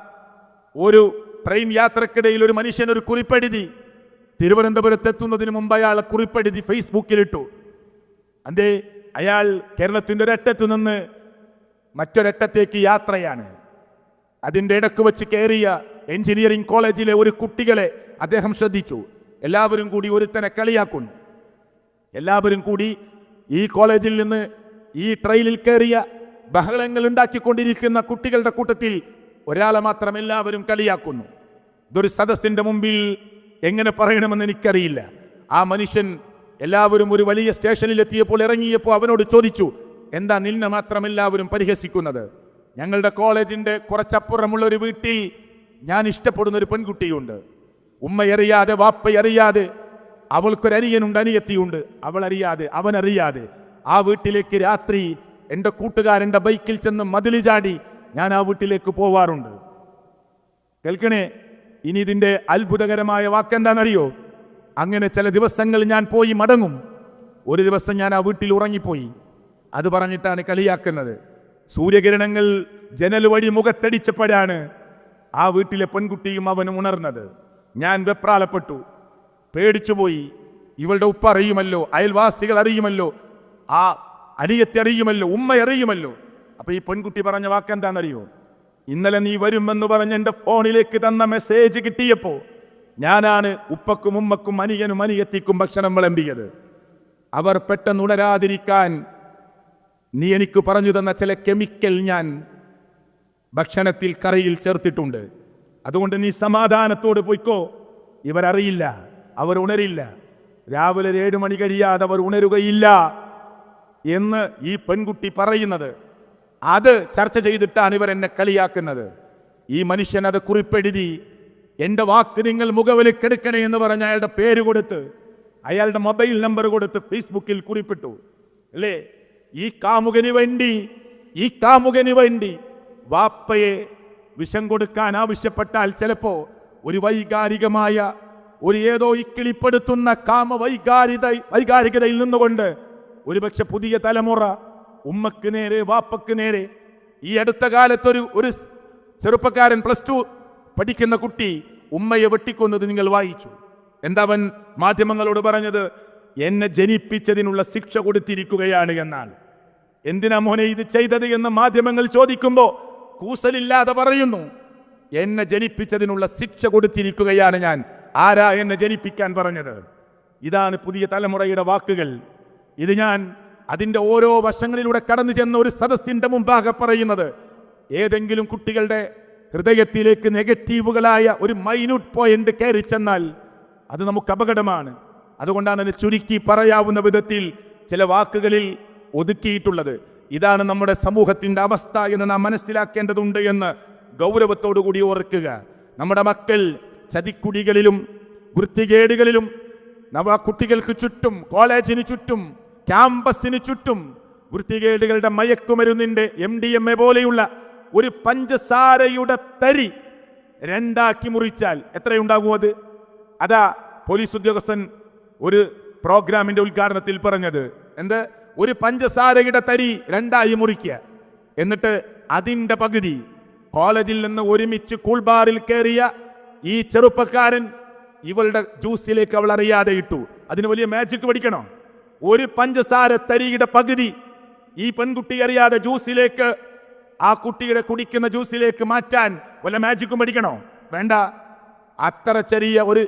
ഒരു ട്രെയിൻ യാത്രക്കിടയിൽ ഒരു മനുഷ്യൻ ഒരു കുറിപ്പെഴുതി. തിരുവനന്തപുരത്ത് എത്തുന്നതിന് മുമ്പ് അയാൾ കുറിപ്പെഴുതി ഫേസ്ബുക്കിലിട്ടു. അതെ, അയാൾ കേരളത്തിൻ്റെ ഒരറ്റത്തു നിന്ന് മറ്റൊരറ്റത്തേക്ക് യാത്രയാണ്. അതിൻ്റെ ഇടക്ക് വെച്ച് കയറിയ എഞ്ചിനീയറിംഗ് കോളേജിലെ ഒരു കുട്ടികളെ അദ്ദേഹം ശ്രദ്ധിച്ചു. എല്ലാവരും കൂടി ഒരുത്തനെ കളിയാക്കുന്നു. എല്ലാവരും കൂടി ഈ കോളേജിൽ നിന്ന് ഈ ട്രെയിനിൽ കയറിയ ബഹളങ്ങൾ ഉണ്ടാക്കിക്കൊണ്ടിരിക്കുന്ന കുട്ടികളുടെ കൂട്ടത്തിൽ ഒരാളെ മാത്രം എല്ലാവരും കളിയാക്കുന്നു. ഇതൊരു സദസ്സിൻ്റെ മുമ്പിൽ എങ്ങനെ പറയണമെന്ന് എനിക്കറിയില്ല. ആ മനുഷ്യൻ എല്ലാവരും ഒരു വലിയ സ്റ്റേഷനിലെത്തിയപ്പോൾ ഇറങ്ങിയപ്പോൾ അവനോട് ചോദിച്ചു, എന്താ നിന്നെ മാത്രം എല്ലാവരും പരിഹസിക്കുന്നത്? ഞങ്ങളുടെ കോളേജിൻ്റെ കുറച്ചപ്പുറമുള്ള ഒരു വീട്ടിൽ ഞാൻ ഇഷ്ടപ്പെടുന്ന ഒരു പെൺകുട്ടിയുണ്ട്. ഉമ്മയറിയാതെ വാപ്പയറിയാതെ അവൾക്കൊരനിയനുണ്ട്, അനിയത്തിയുണ്ട്. അവളറിയാതെ അവനറിയാതെ ആ വീട്ടിലേക്ക് രാത്രി എൻ്റെ കൂട്ടുകാരൻ്റെ ബൈക്കിൽ ചെന്ന് മതിൽ ചാടി ഞാൻ ആ വീട്ടിലേക്ക് പോവാറുണ്ട്. കേൾക്കണേ, ഇനി ഇതിൻ്റെ അത്ഭുതകരമായ വാക്കെന്താണെന്നറിയോ? അങ്ങനെ ചില ദിവസങ്ങൾ ഞാൻ പോയി മടങ്ങും. ഒരു ദിവസം ഞാൻ ആ വീട്ടിൽ ഉറങ്ങിപ്പോയി. അത് പറഞ്ഞിട്ടാണ് കളിയാക്കുന്നത്. സൂര്യകിരണങ്ങൾ ജനൽ വഴി മുഖത്തടിച്ചപ്പോഴാണ് ആ വീട്ടിലെ പെൺകുട്ടിയും അവനും ഉണർന്നത്. ഞാൻ വെപ്രാളപ്പെട്ടു, പേടിച്ചുപോയി. ഇവളുടെ ഉപ്പ അറിയുമല്ലോ, അയൽവാസികൾ അറിയുമല്ലോ, ആ അനിയത്തി അറിയുമല്ലോ, ഉമ്മ അറിയുമല്ലോ. അപ്പൊ ഈ പെൺകുട്ടി പറഞ്ഞ വാക്കെന്താണെന്നറിയോ? ഇന്നലെ നീ വരുമെന്ന് പറഞ്ഞ് എൻ്റെ ഫോണിലേക്ക് തന്ന മെസ്സേജ് കിട്ടിയപ്പോ ഞാനാണ് ഉപ്പക്കും ഉമ്മക്കും അനിയനും അനിയത്തിക്കും ഭക്ഷണം വിളമ്പിയത്. അവർ പെട്ടെന്ന് ഉണരാതിരിക്കാൻ നീ എനിക്ക് പറഞ്ഞു തന്ന ചില കെമിക്കൽ ഞാൻ ഭക്ഷണത്തിൽ കറിയിൽ ചേർത്തിട്ടുണ്ട്. അതുകൊണ്ട് നീ സമാധാനത്തോട് പോയിക്കോ. ഇവരറിയില്ല, അവർ ഉണരില്ല. രാവിലെ 7 മണി കഴിയാതെ അവർ ഉണരുകയില്ല എന്ന് ഈ പെൺകുട്ടി പറയുന്നത്. അത് ചർച്ച ചെയ്തിട്ടാണ് ഇവർ എന്നെ കളിയാക്കുന്നത്. ഈ മനുഷ്യൻ അത് കുറിപ്പെഴുതി, എൻ്റെ വാക്ക് നിങ്ങൾ മുഖവിലക്കെടുക്കണേ എന്ന് പറഞ്ഞ അയാളുടെ പേര് കൊടുത്ത്, അയാളുടെ മൊബൈൽ നമ്പർ കൊടുത്ത് ഫേസ്ബുക്കിൽ കുറിപ്പിട്ടു. അല്ലേ? ഈ കാമുകന് വേണ്ടി വാപ്പയെ വിഷം കൊടുക്കാൻ ആവശ്യപ്പെട്ടാൽ ചിലപ്പോൾ ഒരു വൈകാരികമായ ഒരു ഏതോ ഇക്കിളിപ്പെടുത്തുന്ന വൈകാരികതയിൽ നിന്നുകൊണ്ട് ഒരുപക്ഷെ പുതിയ തലമുറ ഉമ്മക്ക് നേരെ വാപ്പക്ക് നേരെ. ഈ അടുത്ത കാലത്തൊരു ചെറുപ്പക്കാരൻ +2 പഠിക്കുന്ന കുട്ടി ഉമ്മയെ വെട്ടിക്കൊന്നത് നിങ്ങൾ വായിച്ചു. എന്താ അവൻ മാധ്യമങ്ങളോട് പറഞ്ഞത്? എന്നെ ജനിപ്പിച്ചതിനുള്ള ശിക്ഷ കൊടുത്തിരിക്കുകയാണ് എന്നാണ്. എന്തിനാ മോനെ ഇത് ചെയ്തത് എന്ന് മാധ്യമങ്ങൾ ചോദിക്കുമ്പോൾ കൂസലില്ലാതെ പറയുന്നു, എന്നെ ജനിപ്പിച്ചതിനുള്ള ശിക്ഷ കൊടുത്തിരിക്കുകയാണ് ഞാൻ. ആരാ എന്നെ ജനിപ്പിക്കാൻ പറഞ്ഞത്? ഇതാണ് പുതിയ തലമുറയുടെ വാക്കുകൾ. ഇത് ഞാൻ അതിൻ്റെ ഓരോ വശങ്ങളിലൂടെ കടന്നു ചെന്ന ഒരു സദസ്സിൻ്റെ മുമ്പാകെ പറയുന്നത്. ഏതെങ്കിലും കുട്ടികളുടെ ഹൃദയത്തിലേക്ക് നെഗറ്റീവുകളായ ഒരു മൈന്യൂട്ട് പോയിന്റ് കയറി ചെന്നാൽ അത് നമുക്ക് അപകടമാണ്. അതുകൊണ്ടാണ് അതിനെ ചുരുക്കി പറയാവുന്ന വിധത്തിൽ ചില വാക്കുകളിൽ ഒതുക്കിയിട്ടുള്ളത്. ഇതാണ് നമ്മുടെ സമൂഹത്തിൻ്റെ അവസ്ഥ എന്ന് നാം മനസ്സിലാക്കേണ്ടതുണ്ട് എന്ന് ഗൗരവത്തോടു കൂടി ഓർക്കുക. നമ്മുടെ മക്കൾ ചതിക്കുടികളിലും വൃത്തികേടുകളിലും കുട്ടികൾക്ക് ചുറ്റും, കോളേജിന് ചുറ്റും, ക്യാമ്പസിന് ചുറ്റും വൃത്തികേടുകളുടെ മയക്കുമരുന്നിൻ്റെ MDMA പോലെയുള്ള ഒരു പഞ്ചസാരയുടെ തരി 2ആക്കി മുറിച്ചാൽ എത്രയുണ്ടാകും അത്? അതാ പോലീസ് ഉദ്യോഗസ്ഥൻ ഒരു പ്രോഗ്രാമിന്റെ ഉദ്ഘാടനത്തിൽ പറഞ്ഞത്. എന്ത്? ഒരു പഞ്ചസാരയുടെ തരി 2ആയി മുറിക്കുക, എന്നിട്ട് അതിൻ്റെ പകുതി കോളേജിൽ നിന്ന് ഒരുമിച്ച് കൂൾബാറിൽ കയറിയ ഈ ചെറുപ്പക്കാരൻ ഇവളുടെ ജ്യൂസിലേക്ക് അവൾ അറിയാതെ ഇട്ടു. അതിന് വലിയ മാജിക് പഠിക്കണോ? ഒരു പഞ്ചസാര തരിയുടെ പകുതി ഈ പെൺകുട്ടി അറിയാതെ ജ്യൂസിലേക്ക്, ആ കുട്ടിയുടെ കുടിക്കുന്ന ജ്യൂസിലേക്ക് മാറ്റാൻ വല്ല മാജിക്കും പഠിക്കണോ? വേണ്ട. അത്ര ചെറിയ ഒരു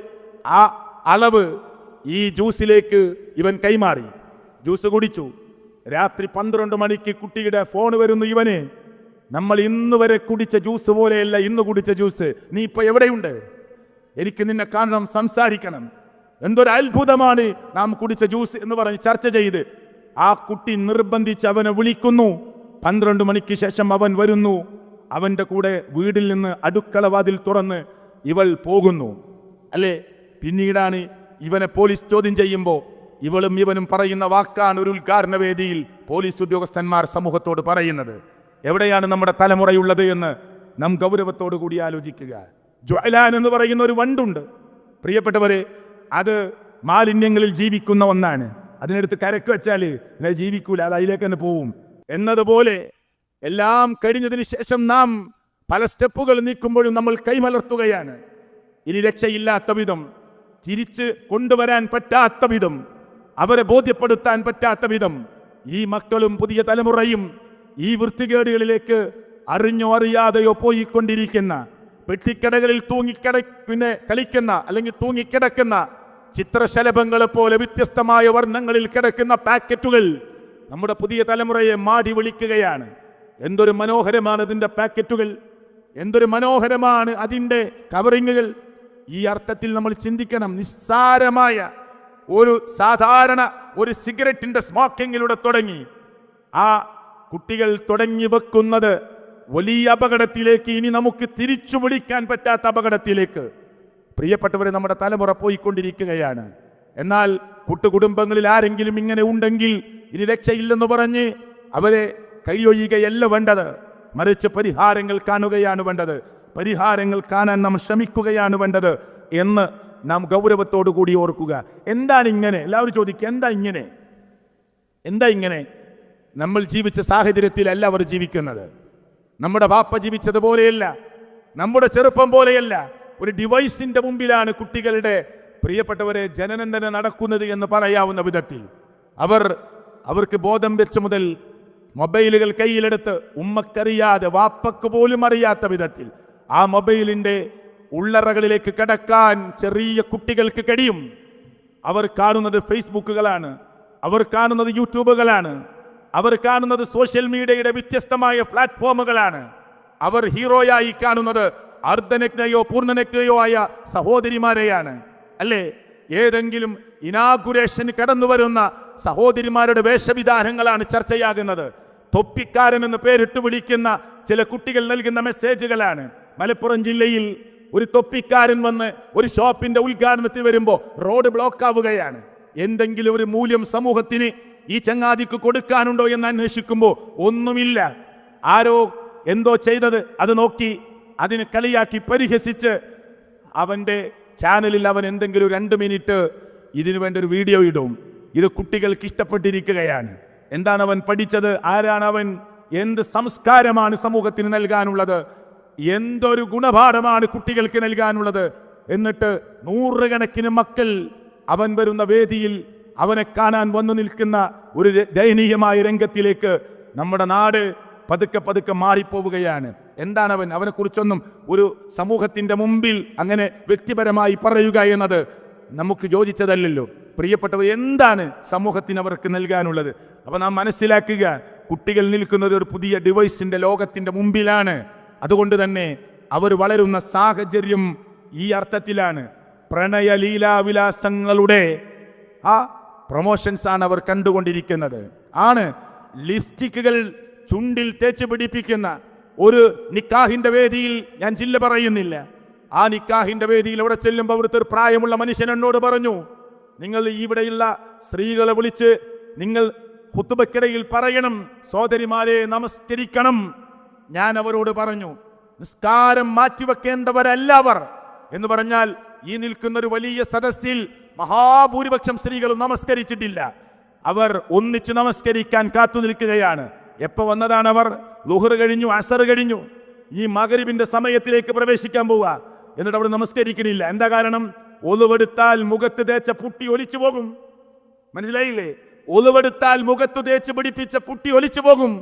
അളവ് ഈ ജ്യൂസിലേക്ക് ഇവൻ കൈമാറി. ജ്യൂസ് കുടിച്ചു. രാത്രി 12 മണിക്ക് കുട്ടിയുടെ ഫോൺ വരുന്നു. ഇവന്, നമ്മൾ ഇന്ന് വരെ കുടിച്ച ജ്യൂസ് പോലെയല്ല ഇന്ന് കുടിച്ച ജ്യൂസ്, നീ ഇപ്പൊ എവിടെയുണ്ട്? എനിക്ക് നിന്നെ കാണണം, സംസാരിക്കണം. എന്തൊരു അത്ഭുതമാണ് നാം കുടിച്ച ജ്യൂസ് എന്ന് പറഞ്ഞ് ചർച്ച ചെയ്ത് ആ കുട്ടി നിർബന്ധിച്ച് അവനെ വിളിക്കുന്നു. 12 മണിക്ക് ശേഷം അവൻ വരുന്നു. അവൻ്റെ കൂടെ വീടിൽ നിന്ന് അടുക്കള വാതിൽ തുറന്ന് ഇവൾ പോകുന്നു. അല്ലേ? പിന്നീടാണ് ഇവനെ പോലീസ് ചോദ്യം ചെയ്യുമ്പോൾ ഇവളും ഇവനും പറയുന്ന വാക്കാണ് ഒരു ഉദ്ഘാടന വേദിയിൽ പോലീസ് ഉദ്യോഗസ്ഥന്മാർ സമൂഹത്തോട് പറയുന്നത്. എവിടെയാണ് നമ്മുടെ തലമുറയുള്ളത് എന്ന് നാം ഗൗരവത്തോടു കൂടി ആലോചിക്കുക. ജ്വലാൻ എന്ന് പറയുന്ന ഒരു വണ്ടുണ്ട് പ്രിയപ്പെട്ടവരെ. അത് മാലിന്യങ്ങളിൽ ജീവിക്കുന്ന ഒന്നാണ്. അതിനെടുത്ത് കരക്ക് വെച്ചാൽ ജീവിക്കൂല, അത് അതിലേക്ക് തന്നെ പോവും. എന്നതുപോലെ എല്ലാം കഴിഞ്ഞതിന് ശേഷം നാം പല സ്റ്റെപ്പുകൾ നീക്കുമ്പോഴും നമ്മൾ കൈമലർത്തുകയാണ്. ഇനി രക്ഷയില്ലാത്ത വിധം, തിരിച്ച് കൊണ്ടുവരാൻ പറ്റാത്ത വിധം, അവരെ ബോധ്യപ്പെടുത്താൻ പറ്റാത്ത വിധം ഈ മക്കളും പുതിയ തലമുറയും ഈ വൃത്തികേടുകളിലേക്ക് അറിഞ്ഞോ അറിയാതെയോ പോയിക്കൊണ്ടിരിക്കുന്ന, പെട്ടിക്കടകളിൽ കളിക്കുന്ന അല്ലെങ്കിൽ തൂങ്ങിക്കിടക്കുന്ന ചിത്രശലഭങ്ങളെ പോലെ വ്യത്യസ്തമായ വർണ്ണങ്ങളിൽ കിടക്കുന്ന പാക്കറ്റുകൾ നമ്മുടെ പുതിയ തലമുറയെ മാടി വിളിക്കുകയാണ്. എന്തൊരു മനോഹരമാണ് അതിൻ്റെ പാക്കറ്റുകൾ, എന്തൊരു മനോഹരമാണ് അതിൻ്റെ കവറിങ്ങുകൾ. ഈ അർത്ഥത്തിൽ നമ്മൾ ചിന്തിക്കണം. നിസ്സാരമായ ഒരു സാധാരണ ഒരു സിഗരറ്റിന്റെ സ്മോക്കിങ്ങിലൂടെ തുടങ്ങി ആ കുട്ടികൾ തുടങ്ങി വെക്കുന്നത് വലിയ അപകടത്തിലേക്ക്, ഇനി നമുക്ക് തിരിച്ചു വിളിക്കാൻ പറ്റാത്ത അപകടത്തിലേക്ക് പ്രിയപ്പെട്ടവരെ നമ്മുടെ തലമുറ പോയിക്കൊണ്ടിരിക്കുകയാണ്. എന്നാൽ കുടുംബങ്ങളിൽ ആരെങ്കിലും ഇങ്ങനെ ഉണ്ടെങ്കിൽ ഇനി രക്ഷയില്ലെന്ന് പറഞ്ഞ് അവരെ കൈയൊഴിയുകയല്ല വേണ്ടത്, മറിച്ച് പരിഹാരങ്ങൾ കാണുകയാണ് വേണ്ടത്. പരിഹാരങ്ങൾ കാണാൻ നാം ശ്രമിക്കുകയാണ് വേണ്ടത് എന്ന് നാം ഗൗരവത്തോടു കൂടി ഓർക്കുക. എന്താണ് ഇങ്ങനെ? എല്ലാവരും ചോദിക്കുക, എന്താ ഇങ്ങനെ? നമ്മൾ ജീവിച്ച സാഹചര്യത്തിലല്ല അവർ ജീവിക്കുന്നത്. നമ്മുടെ ബാപ്പ ജീവിച്ചതുപോലെയല്ല, നമ്മുടെ ചെറുപ്പം പോലെയല്ല. ഒരു ഡിവൈസിന്റെ മുമ്പിലാണ് കുട്ടികളുടെ പ്രിയപ്പെട്ടവരെ ജനനം തന്നെ നടക്കുന്നത് എന്ന് പറയാവുന്ന വിധത്തിൽ അവർക്ക് ബോധം വെച്ച് മുതൽ മൊബൈലുകൾ കയ്യിലെടുത്ത് ഉമ്മക്കറിയാതെ, വാപ്പക്ക് പോലും അറിയാത്ത വിധത്തിൽ ആ മൊബൈലിന്റെ ഉള്ളറകളിലേക്ക് കടക്കാൻ ചെറിയ കുട്ടികൾക്ക് കഴിയും. അവർ കാണുന്നത് ഫേസ്ബുക്കുകളാണ്, അവർ കാണുന്നത് യൂട്യൂബുകളാണ്, അവർ കാണുന്നത് സോഷ്യൽ മീഡിയയുടെ വ്യത്യസ്തമായ പ്ലാറ്റ്ഫോമുകളാണ്. അവർ ഹീറോയായി കാണുന്നത് അർദ്ധനഗ്നയോ പൂർണ്ണനഗ്നയോ ആയ സഹോദരിമാരെയാണ്. അല്ലേ? ഏതെങ്കിലും ഇനാഗുറേഷന് കടന്നു വരുന്ന സഹോദരിമാരുടെ വേഷവിധാനങ്ങളാണ് ചർച്ചയാകുന്നത്. തൊപ്പിക്കാരൻ എന്ന് പേരിട്ട് വിളിക്കുന്ന ചില കുട്ടികൾ നൽകുന്ന മെസ്സേജുകളാണ്. മലപ്പുറം ജില്ലയിൽ ഒരു തൊപ്പിക്കാരൻ വന്ന് ഒരു ഷോപ്പിന്റെ ഉദ്ഘാടനത്തിൽ വരുമ്പോൾ റോഡ് ബ്ലോക്ക് ആവുകയാണ്. എന്തെങ്കിലും ഒരു മൂല്യം സമൂഹത്തിന് ഈ ചങ്ങാതിക്ക് കൊടുക്കാനുണ്ടോ എന്ന് അന്വേഷിക്കുമ്പോൾ ഒന്നുമില്ല. ആരോ എന്തോ ചെയ്തത് അത് നോക്കി അതിന് കളിയാക്കി പരിഹസിച്ച് അവൻ്റെ ചാനലിൽ അവൻ എന്തെങ്കിലും 2 മിനിറ്റ് ഇതിനു വേണ്ടി ഒരു വീഡിയോ ഇടും. ഇത് കുട്ടികൾക്ക് ഇഷ്ടപ്പെട്ടിരിക്കുകയാണ്. എന്താണ് അവൻ പഠിച്ചത്? ആരാണ് അവൻ? എന്ത് സംസ്കാരമാണ് സമൂഹത്തിന് നൽകാനുള്ളത്? എന്തൊരു ഗുണപാഠമാണ് കുട്ടികൾക്ക് നൽകാനുള്ളത്? എന്നിട്ട് നൂറുകണക്കിന് മക്കൾ അവൻ വരുന്ന വേദിയിൽ അവനെ കാണാൻ വന്നു നിൽക്കുന്ന ഒരു ദയനീയമായ രംഗത്തിലേക്ക് നമ്മുടെ നാട് പതുക്കെ മാറിപ്പോവുകയാണ്. എന്താണ് അവനെ കുറിച്ചൊന്നും ഒരു സമൂഹത്തിന്റെ മുമ്പിൽ അങ്ങനെ വ്യക്തിപരമായി പറയുക എന്നത് നമുക്ക് യോജിച്ചതല്ലല്ലോ. പ്രിയപ്പെട്ടവർ, എന്താണ് സമൂഹത്തിന് അവർക്ക് നൽകാനുള്ളത്? അപ്പൊ നാം മനസ്സിലാക്കുക, കുട്ടികൾ നിൽക്കുന്നത് ഒരു പുതിയ ഡിവൈസിന്റെ ലോകത്തിന്റെ മുമ്പിലാണ്. അതുകൊണ്ട് തന്നെ അവർ വളരുന്ന സാഹചര്യം ഈ അർത്ഥത്തിലാണ്. പ്രണയ ലീലാവിലാസങ്ങളുടെ ആ പ്രൊമോഷൻസ് ആണ് അവർ കണ്ടുകൊണ്ടിരിക്കുന്നത്. ലിപ്സ്റ്റിക്കുകൾ ചുണ്ടിൽ തേച്ച് പിടിപ്പിക്കുന്ന ഒരു നിക്കാഹിന്റെ വേദിയിൽ, ഞാൻ ജില്ല പറയുന്നില്ല, ആ നിക്കാഹിന്റെ വേദിയിൽ അവിടെ ചെല്ലുമ്പോൾ അവിടുത്തെ ഒരു പ്രായമുള്ള മനുഷ്യൻ എന്നോട് പറഞ്ഞു, നിങ്ങൾ ഇവിടെയുള്ള സ്ത്രീകളെ വിളിച്ച് നിങ്ങൾ ഖുതുബക്കിടയിൽ പറയണം, സഹോദരിമാരെ നമസ്കരിക്കണം. ഞാൻ അവരോട് പറഞ്ഞു, നിസ്കാരം മാറ്റിവെക്കേണ്ടവരല്ല അവർ എന്ന് പറഞ്ഞാൽ ഈ നിൽക്കുന്ന ഒരു വലിയ സദസ്സിൽ മഹാഭൂരിപക്ഷം സ്ത്രീകളും നമസ്കരിച്ചിട്ടില്ല. അവർ ഒന്നിച്ച് നമസ്കരിക്കാൻ കാത്തു നിൽക്കുകയാണ്. എപ്പോൾ വന്നതാണ് അവർ? ളുഹർ കഴിഞ്ഞു, അസർ കഴിഞ്ഞു, ഈ മഗ്‌രിബിന്റെ സമയത്തിലേക്ക് പ്രവേശിക്കാൻ പോവുക. എന്നിട്ട് അവിടെ നമസ്കരിക്കണില്ല. എന്താ കാരണം? ഒലുവെടുത്താൽ മുഖത്ത് തേച്ച പുട്ടി ഒലിച്ചു പോകും. മനസ്സിലായില്ലേ? ഒലുവെടുത്താൽ മുഖത്ത് തേച്ച് പിടിപ്പിച്ച പുട്ടി ഒലിച്ചു പോകും.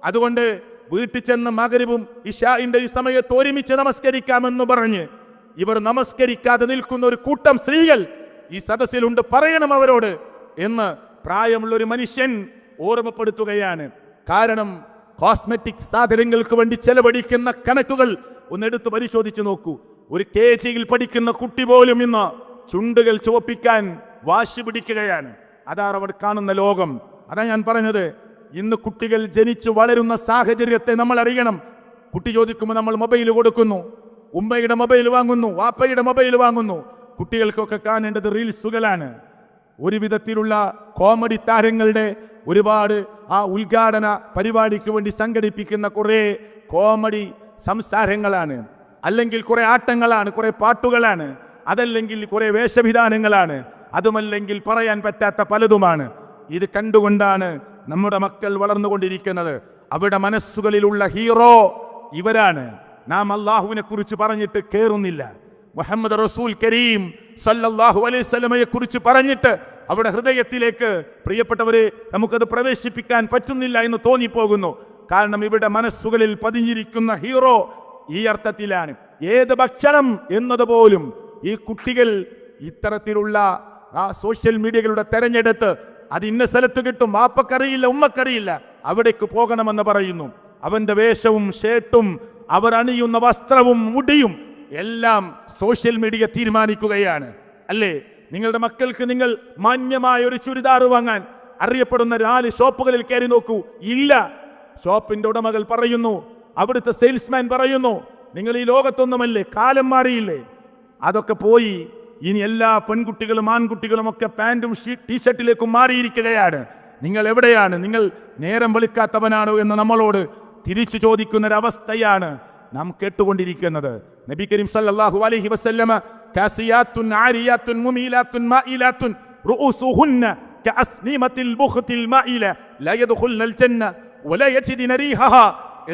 അതുകൊണ്ട് വീട്ടിൽ ചെന്ന് മഗ്‌രിബും ഇശാഇന്റെ ഈ സമയത്ത് ഒരുമിച്ച് നമസ്കരിക്കാമെന്ന് പറഞ്ഞ് ഇവർ നമസ്കരിക്കാതെ നിൽക്കുന്ന ഒരു കൂട്ടം സ്ത്രീകൾ ഈ സദസ്സിലുണ്ട്, പറയണം അവരോട് എന്ന് പ്രായമുള്ള ഒരു മനുഷ്യൻ ഓർമ്മപ്പെടുത്തുകയാണ്. കാരണം കോസ്മെറ്റിക് സാധനങ്ങൾക്ക് വേണ്ടി ചെലവഴിക്കുന്ന കണക്കുകൾ ഒന്നെടുത്ത് പരിശോധിച്ച് നോക്കൂ. ഒരു KGയിൽ പഠിക്കുന്ന കുട്ടി പോലും ഇന്ന് ചുണ്ടുകൾ ചുവപ്പിക്കാൻ വാശി പിടിക്കുകയാണ്. അതാണ് അവർ കാണുന്ന ലോകം. അതാ ഞാൻ പറഞ്ഞത്, ഇന്ന് കുട്ടികൾ ജനിച്ചു വളരുന്ന സാഹചര്യത്തെ നമ്മൾ അറിയണം. കുട്ടി ചോദിക്കുമ്പോൾ നമ്മൾ മൊബൈൽ കൊടുക്കുന്നു, ഉമ്മയുടെ മൊബൈൽ വാങ്ങുന്നു, വാപ്പയുടെ മൊബൈൽ വാങ്ങുന്നു. കുട്ടികൾക്കൊക്കെ കാണേണ്ടത് റീൽസുകളാണ്. ഒരു വിധത്തിലുള്ള കോമഡി താരങ്ങളുടെ ഒരുപാട് ആ ഉദ്ഘാടന പരിപാടിക്ക് വേണ്ടി സംഘടിപ്പിക്കുന്ന കുറേ കോമഡി സംസാരങ്ങളാണ്, അല്ലെങ്കിൽ കുറെ ആട്ടങ്ങളാണ്, കുറെ പാട്ടുകളാണ്, അതല്ലെങ്കിൽ കുറെ വേഷവിധാനങ്ങളാണ്, അതുമല്ലെങ്കിൽ പറയാൻ പറ്റാത്ത പലതുമാണ്. ഇത് കണ്ടുകൊണ്ടാണ് നമ്മുടെ മക്കൾ വളർന്നുകൊണ്ടിരിക്കുന്നത്. അവിടെ മനസ്സുകളിലുള്ള ഹീറോ ഇവരാണ്. നാം അള്ളാഹുവിനെ കുറിച്ച് പറഞ്ഞിട്ട് കേറുന്നില്ല. മുഹമ്മദ് റസൂൽ കരീം സല്ലല്ലാഹു അലൈഹി വസല്ലമയെ കുറിച്ച് പറഞ്ഞിട്ട് അവിടെ ഹൃദയത്തിലേക്ക് പ്രിയപ്പെട്ടവരെ നമുക്കത് പ്രവേശിപ്പിക്കാൻ പറ്റുന്നില്ല എന്ന് തോന്നിപ്പോകുന്നു. കാരണം ഇവിടെ മനസ്സുകളിൽ പതിഞ്ഞിരിക്കുന്ന ഹീറോ ഈ അർത്ഥത്തിലാണ്. ഏത് ഭക്ഷണം എന്നതുപോലും ഈ കുട്ടികൾ ഇത്തരത്തിലുള്ള സോഷ്യൽ മീഡിയകളുടെ തെരഞ്ഞെടുത്ത് അത് ഇന്ന സ്ഥലത്ത് കിട്ടും, വാപ്പക്കറിയില്ല ഉമ്മക്കറിയില്ല, അവിടേക്ക് പോകണമെന്ന് പറയുന്നു. അവന്റെ വേഷവും ഷേട്ടും അവർ അണിയുന്ന വസ്ത്രവും മുടിയും എല്ലാം സോഷ്യൽ മീഡിയ തീരുമാനിക്കുകയാണ്. അല്ലേ? നിങ്ങളുടെ മക്കൾക്ക് നിങ്ങൾ മാന്യമായ ഒരു ചുരിദാർ വാങ്ങാൻ അറിയപ്പെടുന്ന 4 ഷോപ്പുകളിൽ കയറി നോക്കൂ, ഇല്ല. ഷോപ്പിന്റെ ഉടമകൾ പറയുന്നു, അവിടുത്തെ സെയിൽസ്മാൻ പറയുന്നു, നിങ്ങൾ ഈ ലോകത്തൊന്നുമല്ലേ, കാലം മാറിയില്ലേ. അതൊക്കെ പോയി ഇനി എല്ലാ പെൺകുട്ടികളും ആൺകുട്ടികളും ഒക്കെ പാൻറ്റും ടീഷർട്ടിലേക്കും മാറിയിരിക്കുകയാണ്. നിങ്ങൾ എവിടെയാണ്? നിങ്ങൾ നേരം വെളുക്കാത്തവനാണോ എന്ന് നമ്മളോട് തിരിച്ചു ചോദിക്കുന്നൊരവസ്ഥയാണ് നാം കേട്ടുകൊണ്ടിരിക്കുന്നത്. നബി കരീം സല്ലല്ലാഹു അലൈഹി വസല്ലമ കാസിയാത്തുൻ ആരിയാത്തുൻ മുമീലാത്തുൻ മായിലാത്തുൻ റൂസുഹുന്ന കഅസ്നിമത്തിൽ ബുഖ്തിൽ മായില ലാ യദ്ഖുൽനൽ ജന്ന വലാ യജിദിന റീഹഹ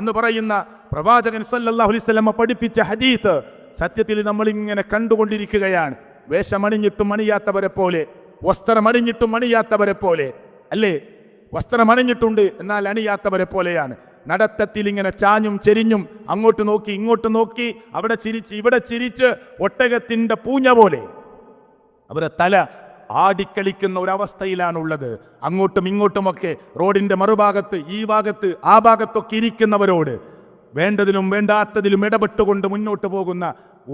എന്ന് പറയുന്ന പ്രവാചകൻ സല്ലല്ലാഹു അലൈഹി വസല്ലമ പഠിപ്പിച്ച ഹദീസ് സത്യത്തിൽ നമ്മൾ ഇങ്ങനെ കണ്ടുകൊണ്ടിരിക്കുകയാണ്. വേഷമണിഞ്ഞിട്ടും അണിയാത്തവരെ പോലെ, വസ്ത്രമണിഞ്ഞിട്ടും അണിയാത്തവരെ പോലെ, അല്ലേ? വസ്ത്രമണിഞ്ഞിട്ടുണ്ട് എന്നാൽ അണിയാത്തവരെ പോലെയാണ്. നടത്തത്തിൽ ഇങ്ങനെ ചാഞ്ഞും ചെരിഞ്ഞും അങ്ങോട്ട് നോക്കി ഇങ്ങോട്ട് നോക്കി, അവിടെ ചിരിച്ച് ഇവിടെ ചിരിച്ച് ഒട്ടകത്തിൻ്റെ പൂഞ്ഞ പോലെ അവരെ തല ആടിക്കളിക്കുന്ന ഒരവസ്ഥയിലാണുള്ളത്. അങ്ങോട്ടും ഇങ്ങോട്ടുമൊക്കെ റോഡിൻ്റെ മറുഭാഗത്ത് ഈ ഭാഗത്ത് ആ ഭാഗത്തൊക്കെ ഇരിക്കുന്നവരോട് വേണ്ടതിലും വേണ്ടാത്തതിലും ഇടപെട്ടുകൊണ്ട് മുന്നോട്ട് പോകുന്ന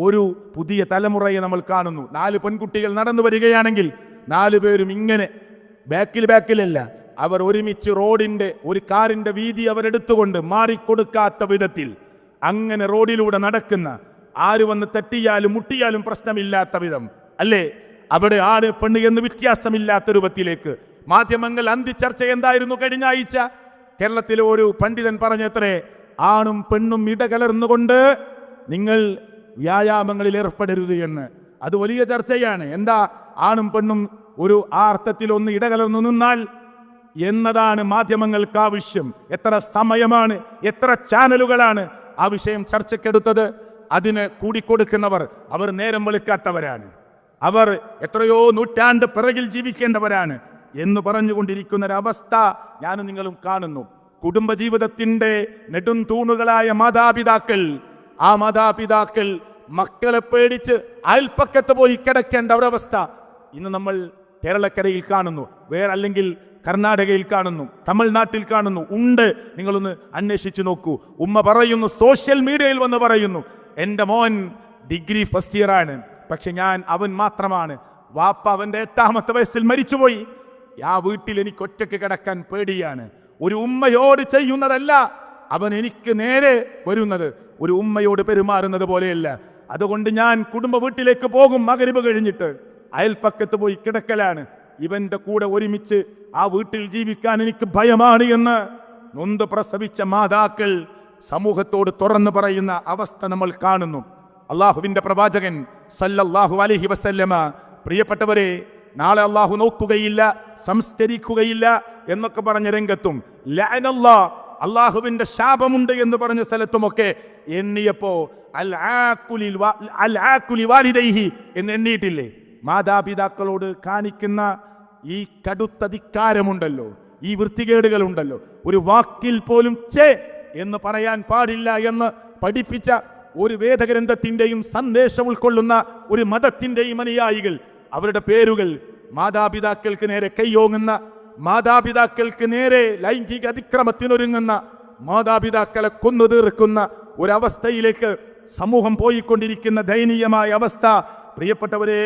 ഒരു പുതിയ തലമുറയെ നമ്മൾ കാണുന്നു. 4 പെൺകുട്ടികൾ നടന്നു വരികയാണെങ്കിൽ 4 പേരും ഇങ്ങനെ ബാക്കിലല്ല, അവർ ഒരുമിച്ച് റോഡിൻ്റെ ഒരു കാറിൻ്റെ വീതി അവരെടുത്തുകൊണ്ട് മാറിക്കൊടുക്കാത്ത വിധത്തിൽ അങ്ങനെ റോഡിലൂടെ നടക്കുന്ന, ആര് വന്ന് തട്ടിയാലും മുട്ടിയാലും പ്രശ്നമില്ലാത്ത വിധം, അല്ലേ? അവിടെ ആണ് പെണ്ണ് എന്ന് വ്യത്യാസമില്ലാത്ത രൂപത്തിലേക്ക് മാധ്യമങ്ങൾ അന്തിച്ചർച്ച എന്തായിരുന്നു കഴിഞ്ഞ ആഴ്ച? കേരളത്തിലെ ഒരു പണ്ഡിതൻ പറഞ്ഞത്രേ, ആണും പെണ്ണും ഇടകലർന്നുകൊണ്ട് നിങ്ങൾ വ്യായാമങ്ങളിൽ ഏർപ്പെടരുത് എന്ന്. അത് വലിയ ചർച്ചയാണ്. എന്താ ആണും പെണ്ണും ഒരു ആ അർത്ഥത്തിൽ ഒന്ന് ഇടകലർന്നു നിന്നാൽ എന്നതാണ് മാധ്യമങ്ങൾക്ക് ആവശ്യം. എത്ര സമയമാണ്, എത്ര ചാനലുകളാണ് ആ വിഷയം ചർച്ചയ്ക്കെടുത്തത്? അതിന് കൂടിക്കൊടുക്കുന്നവർ അവർ നേരം വെളുക്കാത്തവരാണ്, അവർ എത്രയോ നൂറ്റാണ്ട് പിറകിൽ ജീവിക്കേണ്ടവരാണ് എന്ന് പറഞ്ഞുകൊണ്ടിരിക്കുന്നൊരവസ്ഥ ഞാനും നിങ്ങളും കാണുന്നു. കുടുംബജീവിതത്തിൻ്റെ നെടും തൂണുകളായ മാതാപിതാക്കൾ, ആ മാതാപിതാക്കൾ മക്കളെ പേടിച്ച് അയൽപ്പക്കത്ത് പോയി കിടക്കേണ്ട ഒരവസ്ഥ ഇന്ന് നമ്മൾ കേരളക്കരയിൽ കാണുന്നു, വേറെ അല്ലെങ്കിൽ കർണാടകയിൽ കാണുന്നു, തമിഴ്നാട്ടിൽ കാണുന്നു, ഉണ്ട്. നിങ്ങളൊന്ന് അന്വേഷിച്ച് നോക്കൂ. ഉമ്മ പറയുന്നു, സോഷ്യൽ മീഡിയയിൽ വന്ന് പറയുന്നു, എൻ്റെ മോൻ ഡിഗ്രി ഫസ്റ്റ് ഇയർ ആണ്, പക്ഷെ അവൻ മാത്രമാണ്. വാപ്പ അവൻ്റെ 8ാമത്തെ വയസ്സിൽ മരിച്ചുപോയി. ആ വീട്ടിൽ എനിക്ക് ഒറ്റയ്ക്ക് കിടക്കാൻ പേടിയാണ്. ഒരു ഉമ്മയോട് ചെയ്യുന്നതല്ല അവൻ എനിക്ക് നേരെ വരുന്നത്, ഒരു ഉമ്മയോട് പെരുമാറുന്നത് പോലെയല്ല. അതുകൊണ്ട് ഞാൻ കുടുംബ വീട്ടിലേക്ക് പോകും, മഗ്‌രിബ് കഴിഞ്ഞിട്ട് അയൽപ്പക്കത്ത് പോയി കിടക്കലാണ്. ഇവന്റെ കൂടെ ഒരുമിച്ച് ആ വീട്ടിൽ ജീവിക്കാൻ എനിക്ക് ഭയമാണ് എന്ന് നൊന്ത് പ്രസവിച്ച മാതാക്കൾ സമൂഹത്തോട് തുറന്നു പറയുന്ന അവസ്ഥ നമ്മൾ കാണുന്നു. അള്ളാഹുവിന്റെ പ്രവാചകൻ സല്ലല്ലാഹു അലൈഹി വസല്ലമ, പ്രിയപ്പെട്ടവരെ, നാളെ അള്ളാഹു നോക്കുകയില്ല, സംസ്കരിക്കുകയില്ല എന്നൊക്കെ പറഞ്ഞ രംഗത്തും ലഅനല്ലാ, അള്ളാഹുവിന്റെ ശാപമുണ്ട് എന്ന് പറഞ്ഞ സ്ഥലത്തുമൊക്കെ എണ്ണിയപ്പോ അൽ ആഖുലി വാലിദൈഹി എന്ന് എണ്ണിയിട്ടില്ലേ? മാതാപിതാക്കളോട് കാണിക്കുന്ന ഈ കടുത്ത ധിക്കാരമുണ്ടല്ലോ, ഈ വൃത്തികേടുകളുണ്ടല്ലോ, ഒരു വാക്കിൽ പോലും ചേ എന്ന് പറയാൻ പാടില്ല എന്ന് പഠിപ്പിച്ച ഒരു വേദഗ്രന്ഥത്തിൻ്റെയും സന്ദേശം ഉൾക്കൊള്ളുന്ന ഒരു മതത്തിൻ്റെയും അനുയായികൾ, അവരുടെ പേരുകൾ മാതാപിതാക്കൾക്ക് നേരെ കൈയോങ്ങുന്ന, മാതാപിതാക്കൾക്ക് നേരെ ലൈംഗിക അതിക്രമത്തിനൊരുങ്ങുന്ന, മാതാപിതാക്കളെ കൊന്നു തീർക്കുന്ന ഒരവസ്ഥയിലേക്ക് സമൂഹം പോയിക്കൊണ്ടിരിക്കുന്ന ദയനീയമായ അവസ്ഥ പ്രിയപ്പെട്ടവരെ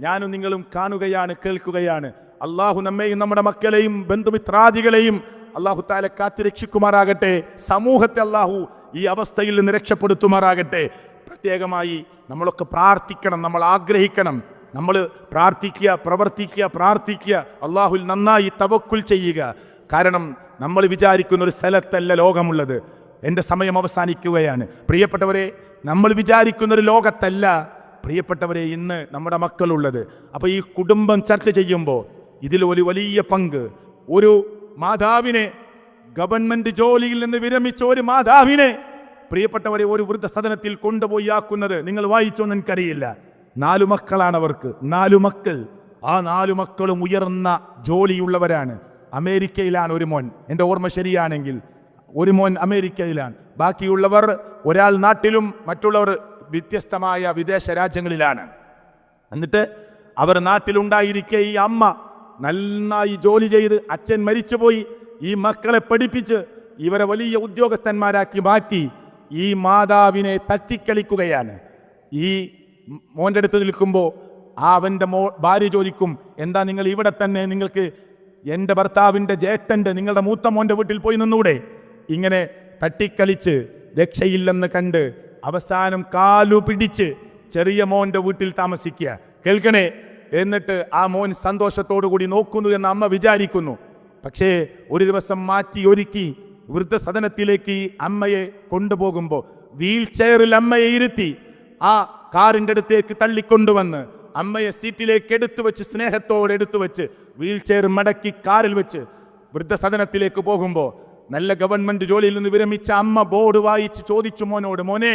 ഞാനും നിങ്ങളും കാണുകയാണ്, കേൾക്കുകയാണ്. അള്ളാഹു നമ്മെയും നമ്മുടെ മക്കളെയും ബന്ധുമിത്രാദികളെയും അള്ളാഹു താല കാത്തുരക്ഷിക്കുമാറാകട്ടെ. സമൂഹത്തെ അള്ളാഹു ഈ അവസ്ഥയിൽ നിന്ന് രക്ഷപ്പെടുത്തുമാറാകട്ടെ. പ്രത്യേകമായി നമ്മളൊക്കെ പ്രാർത്ഥിക്കണം, നമ്മൾ ആഗ്രഹിക്കണം, നമ്മൾ പ്രാർത്ഥിക്കുക, പ്രവർത്തിക്കുക, പ്രാർത്ഥിക്കുക, അള്ളാഹുൽ നന്നായി തവക്കുൽ ചെയ്യുക. കാരണം നമ്മൾ വിചാരിക്കുന്ന ഒരു സ്ഥലത്തല്ല ലോകമുള്ളത്. എൻ്റെ സമയം അവസാനിക്കുകയാണ്. പ്രിയപ്പെട്ടവരെ, നമ്മൾ വിചാരിക്കുന്നൊരു ലോകത്തല്ല പ്രിയപ്പെട്ടവരെ ഇന്ന് നമ്മുടെ മക്കളുള്ളത്. അപ്പോൾ ഈ കുടുംബം ചർച്ച ചെയ്യുമ്പോൾ ഇതിൽ ഒരു വലിയ പങ്ക് ഒരു മാതാവിനെ, ഗവൺമെന്റ് ജോലിയിൽ നിന്ന് വിരമിച്ച ഒരു മാതാവിനെ പ്രിയപ്പെട്ടവരെ ഒരു വൃദ്ധസദനത്തിൽ കൊണ്ടുപോയി ആക്കുന്നത് നിങ്ങൾ വായിച്ചോന്ന് എനിക്കറിയില്ല. 4 മക്കളാണ് അവർക്ക്, 4 മക്കൾ. ആ 4 മക്കളും ഉയർന്ന ജോലിയുള്ളവരാണ്. അമേരിക്കയിലാണ് ഒരു മോൻ, എൻ്റെ ഓർമ്മ ശരിയാണെങ്കിൽ ഒരു മോൻ അമേരിക്കയിലാണ്, ബാക്കിയുള്ളവർ ഒരാൾ നാട്ടിലും മറ്റുള്ളവർ വ്യത്യസ്തമായ വിദേശ രാജ്യങ്ങളിലാണ്. എന്നിട്ട് അവർ നാട്ടിലുണ്ടായിരിക്കെ ഈ അമ്മ നന്നായി ജോലി ചെയ്ത്, അച്ഛൻ മരിച്ചുപോയി, ഈ മക്കളെ പഠിപ്പിച്ച് ഇവരെ വലിയ ഉദ്യോഗസ്ഥന്മാരാക്കി മാറ്റി ഈ മാതാവിനെ തട്ടിക്കളിക്കുകയാണ്. ഈ മോൻ്റെ അടുത്ത് നിൽക്കുമ്പോൾ അവൻ്റെ ഭാര്യ ചോദിക്കും, എന്താ നിങ്ങൾ ഇവിടെ തന്നെ, നിങ്ങൾക്ക് എൻ്റെ ഭർത്താവിൻ്റെ ജേട്ടൻ്റെ നിങ്ങളുടെ മൂത്ത മോൻ്റെ വീട്ടിൽ പോയി നിന്നൂടെ? ഇങ്ങനെ തട്ടിക്കളിച്ച് രക്ഷയില്ലെന്ന് കണ്ട് അവസാനം കാലു പിടിച്ച് ചെറിയ മോൻ്റെ വീട്ടിൽ താമസിക്കുക. കേൾക്കണേ, എന്നിട്ട് ആ മോൻ സന്തോഷത്തോടു കൂടി നോക്കുന്നു എന്ന് അമ്മ വിചാരിക്കുന്നു. പക്ഷേ ഒരു ദിവസം മാറ്റി ഒരുക്കി വൃദ്ധസദനത്തിലേക്ക് അമ്മയെ കൊണ്ടുപോകുമ്പോൾ വീൽ ചെയറിൽ അമ്മയെ ഇരുത്തി ആ കാറിൻ്റെ അടുത്തേക്ക് തള്ളിക്കൊണ്ടുവന്ന് അമ്മയെ സീറ്റിലേക്ക് എടുത്തു വെച്ച്, സ്നേഹത്തോടെ എടുത്തു വെച്ച് വീൽ ചെയർ മടക്കി കാറിൽ വെച്ച് വൃദ്ധസദനത്തിലേക്ക് പോകുമ്പോൾ നല്ല ഗവൺമെന്റ് ജോലിയിൽ നിന്ന് വിരമിച്ച അമ്മ ബോർഡ് വായിച്ച് ചോദിച്ചു മോനോട്, മോനെ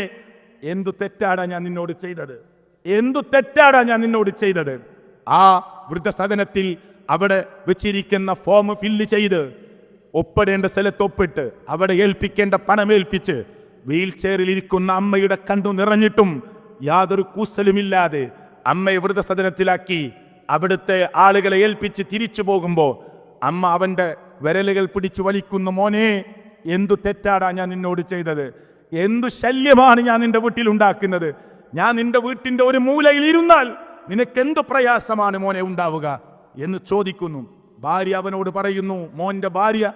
എന്തു തെറ്റാടാ ഞാൻ നിന്നോട് ചെയ്തത്? എന്തു തെറ്റാടാ ഞാൻ നിന്നോട് ചെയ്തത്? ആ വൃദ്ധസദനത്തിൽ അവിടെ വെച്ചിരിക്കുന്ന ഫോം ഫില്ല് ചെയ്ത് ഒപ്പിടേണ്ട സ്ഥലത്ത് ഒപ്പിട്ട് അവിടെ ഏൽപ്പിക്കേണ്ട പണം ഏൽപ്പിച്ച് വീൽ ചെയറിൽ ഇരിക്കുന്ന അമ്മയുടെ കണ്ണു നിറഞ്ഞിട്ടും യാതൊരു കൂസലുമില്ലാതെ അമ്മയെ വൃദ്ധസദനത്തിലാക്കി അവിടുത്തെ ആളുകളെ ഏൽപ്പിച്ച് തിരിച്ചു പോകുമ്പോൾ അമ്മ അവൻ്റെ വിരലുകൾ പിടിച്ചു വലിക്കുന്നു, മോനെ എന്തു തെറ്റാടാ ഞാൻ നിന്നോട് ചെയ്തത്? എന്തു ശല്യമാണ് ഞാൻ നിന്റെ വീട്ടിൽ ഉണ്ടാക്കുന്നത്? ഞാൻ നിന്റെ വീട്ടിൻ്റെ ഒരു മൂലയിൽ ഇരുന്നാൽ നിനക്കെന്തു പ്രയാസമാണ് മോനെ ഉണ്ടാവുക എന്ന് ചോദിക്കുന്നു. ഭാര്യ അവനോട് പറയുന്നു, മോൻ്റെ ഭാര്യ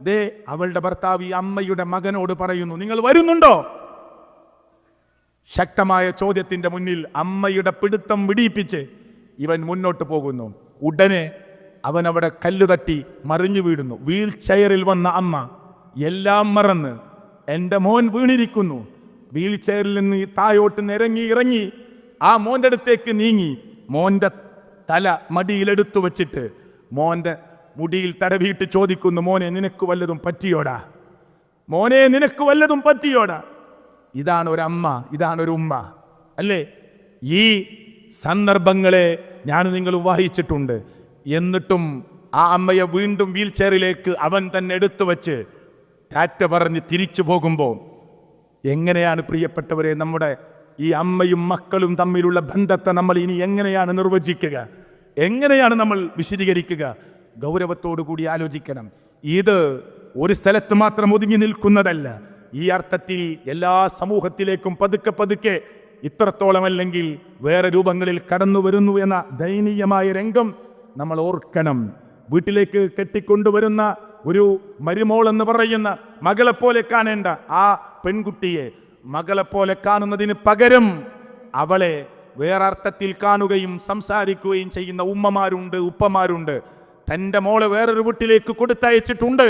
ദേ അവളുടെ ഭർത്താവ് ഈ അമ്മയുടെ മകനോട് പറയുന്നു, നിങ്ങൾ വരുന്നുണ്ടോ? ശക്തമായ ചോദ്യത്തിന്റെ മുന്നിൽ അമ്മയുടെ പിടുത്തം വിടിയിപ്പിച്ച് ഇവൻ മുന്നോട്ട് പോകുന്നു. ഉടനെ അവൻ അവിടെ കല്ല് തട്ടി മറിഞ്ഞു വീഴുന്നു. വീൽ ചെയറിൽ വന്ന അമ്മ എല്ലാം മറന്ന്, എൻ്റെ മോൻ വീണിരിക്കുന്നു. വീൽ ചെയറിൽ നിന്ന് തായോട്ട് ഇറങ്ങി ആ മോൻ്റെ അടുത്തേക്ക് നീങ്ങി മോൻ്റെ തല മടിയിലെടുത്തു വച്ചിട്ട് മോൻ്റെ മുടിയിൽ തടവിയിട്ട് ചോദിക്കുന്നു, മോനെ നിനക്ക് വല്ലതും പറ്റിയോടാ? മോനെ നിനക്ക് വല്ലതും പറ്റിയോടാ? ഇതാണ് ഒരമ്മ, ഇതാണ് ഒരു ഉമ്മ അല്ലേ? ഈ സന്ദർഭങ്ങളെ ഞാൻ നിങ്ങൾ വായിച്ചിട്ടുണ്ട്. എന്നിട്ടും ആ അമ്മയെ വീണ്ടും വീൽ ചെയറിലേക്ക് അവൻ തന്നെ എടുത്തു വച്ച് ടാറ്റ പറഞ്ഞ് തിരിച്ചു പോകുമ്പോൾ എങ്ങനെയാണ് പ്രിയപ്പെട്ടവരെ നമ്മുടെ ഈ അമ്മയും മക്കളും തമ്മിലുള്ള ബന്ധത്തെ നമ്മൾ ഇനി എങ്ങനെയാണ് നിർവചിക്കുക? എങ്ങനെയാണ് നമ്മൾ വിശദീകരിക്കുക? ഗൗരവത്തോടു കൂടി ആലോചിക്കണം. ഇത് ഒരു സ്ഥലത്ത് മാത്രം ഒതുങ്ങി നിൽക്കുന്നതല്ല. ഈ അർത്ഥത്തിൽ എല്ലാ സമൂഹത്തിലേക്കും പതുക്കെ പതുക്കെ ഇത്രത്തോളം അല്ലെങ്കിൽ വേറെ രൂപങ്ങളിൽ കടന്നു വരുന്നു എന്ന ദയനീയമായ രംഗം നമ്മൾ ഓർക്കണം. വീട്ടിലേക്ക് കെട്ടിക്കൊണ്ടുവരുന്ന ഒരു മരുമോൾ എന്ന് പറയുന്ന മകളെപ്പോലെ കാണേണ്ട ആ പെൺകുട്ടിയെ മകളെപ്പോലെ കാണുന്നതിന് പകരം അവളെ വേറെ അർത്ഥത്തിൽ കാണുകയും സംസാരിക്കുകയും ചെയ്യുന്ന ഉമ്മമാരുണ്ട്, ഉപ്പമാരുണ്ട്. തൻ്റെ മോളെ വേറൊരു വീട്ടിലേക്ക് കൊടുത്തയച്ചിട്ടുണ്ട്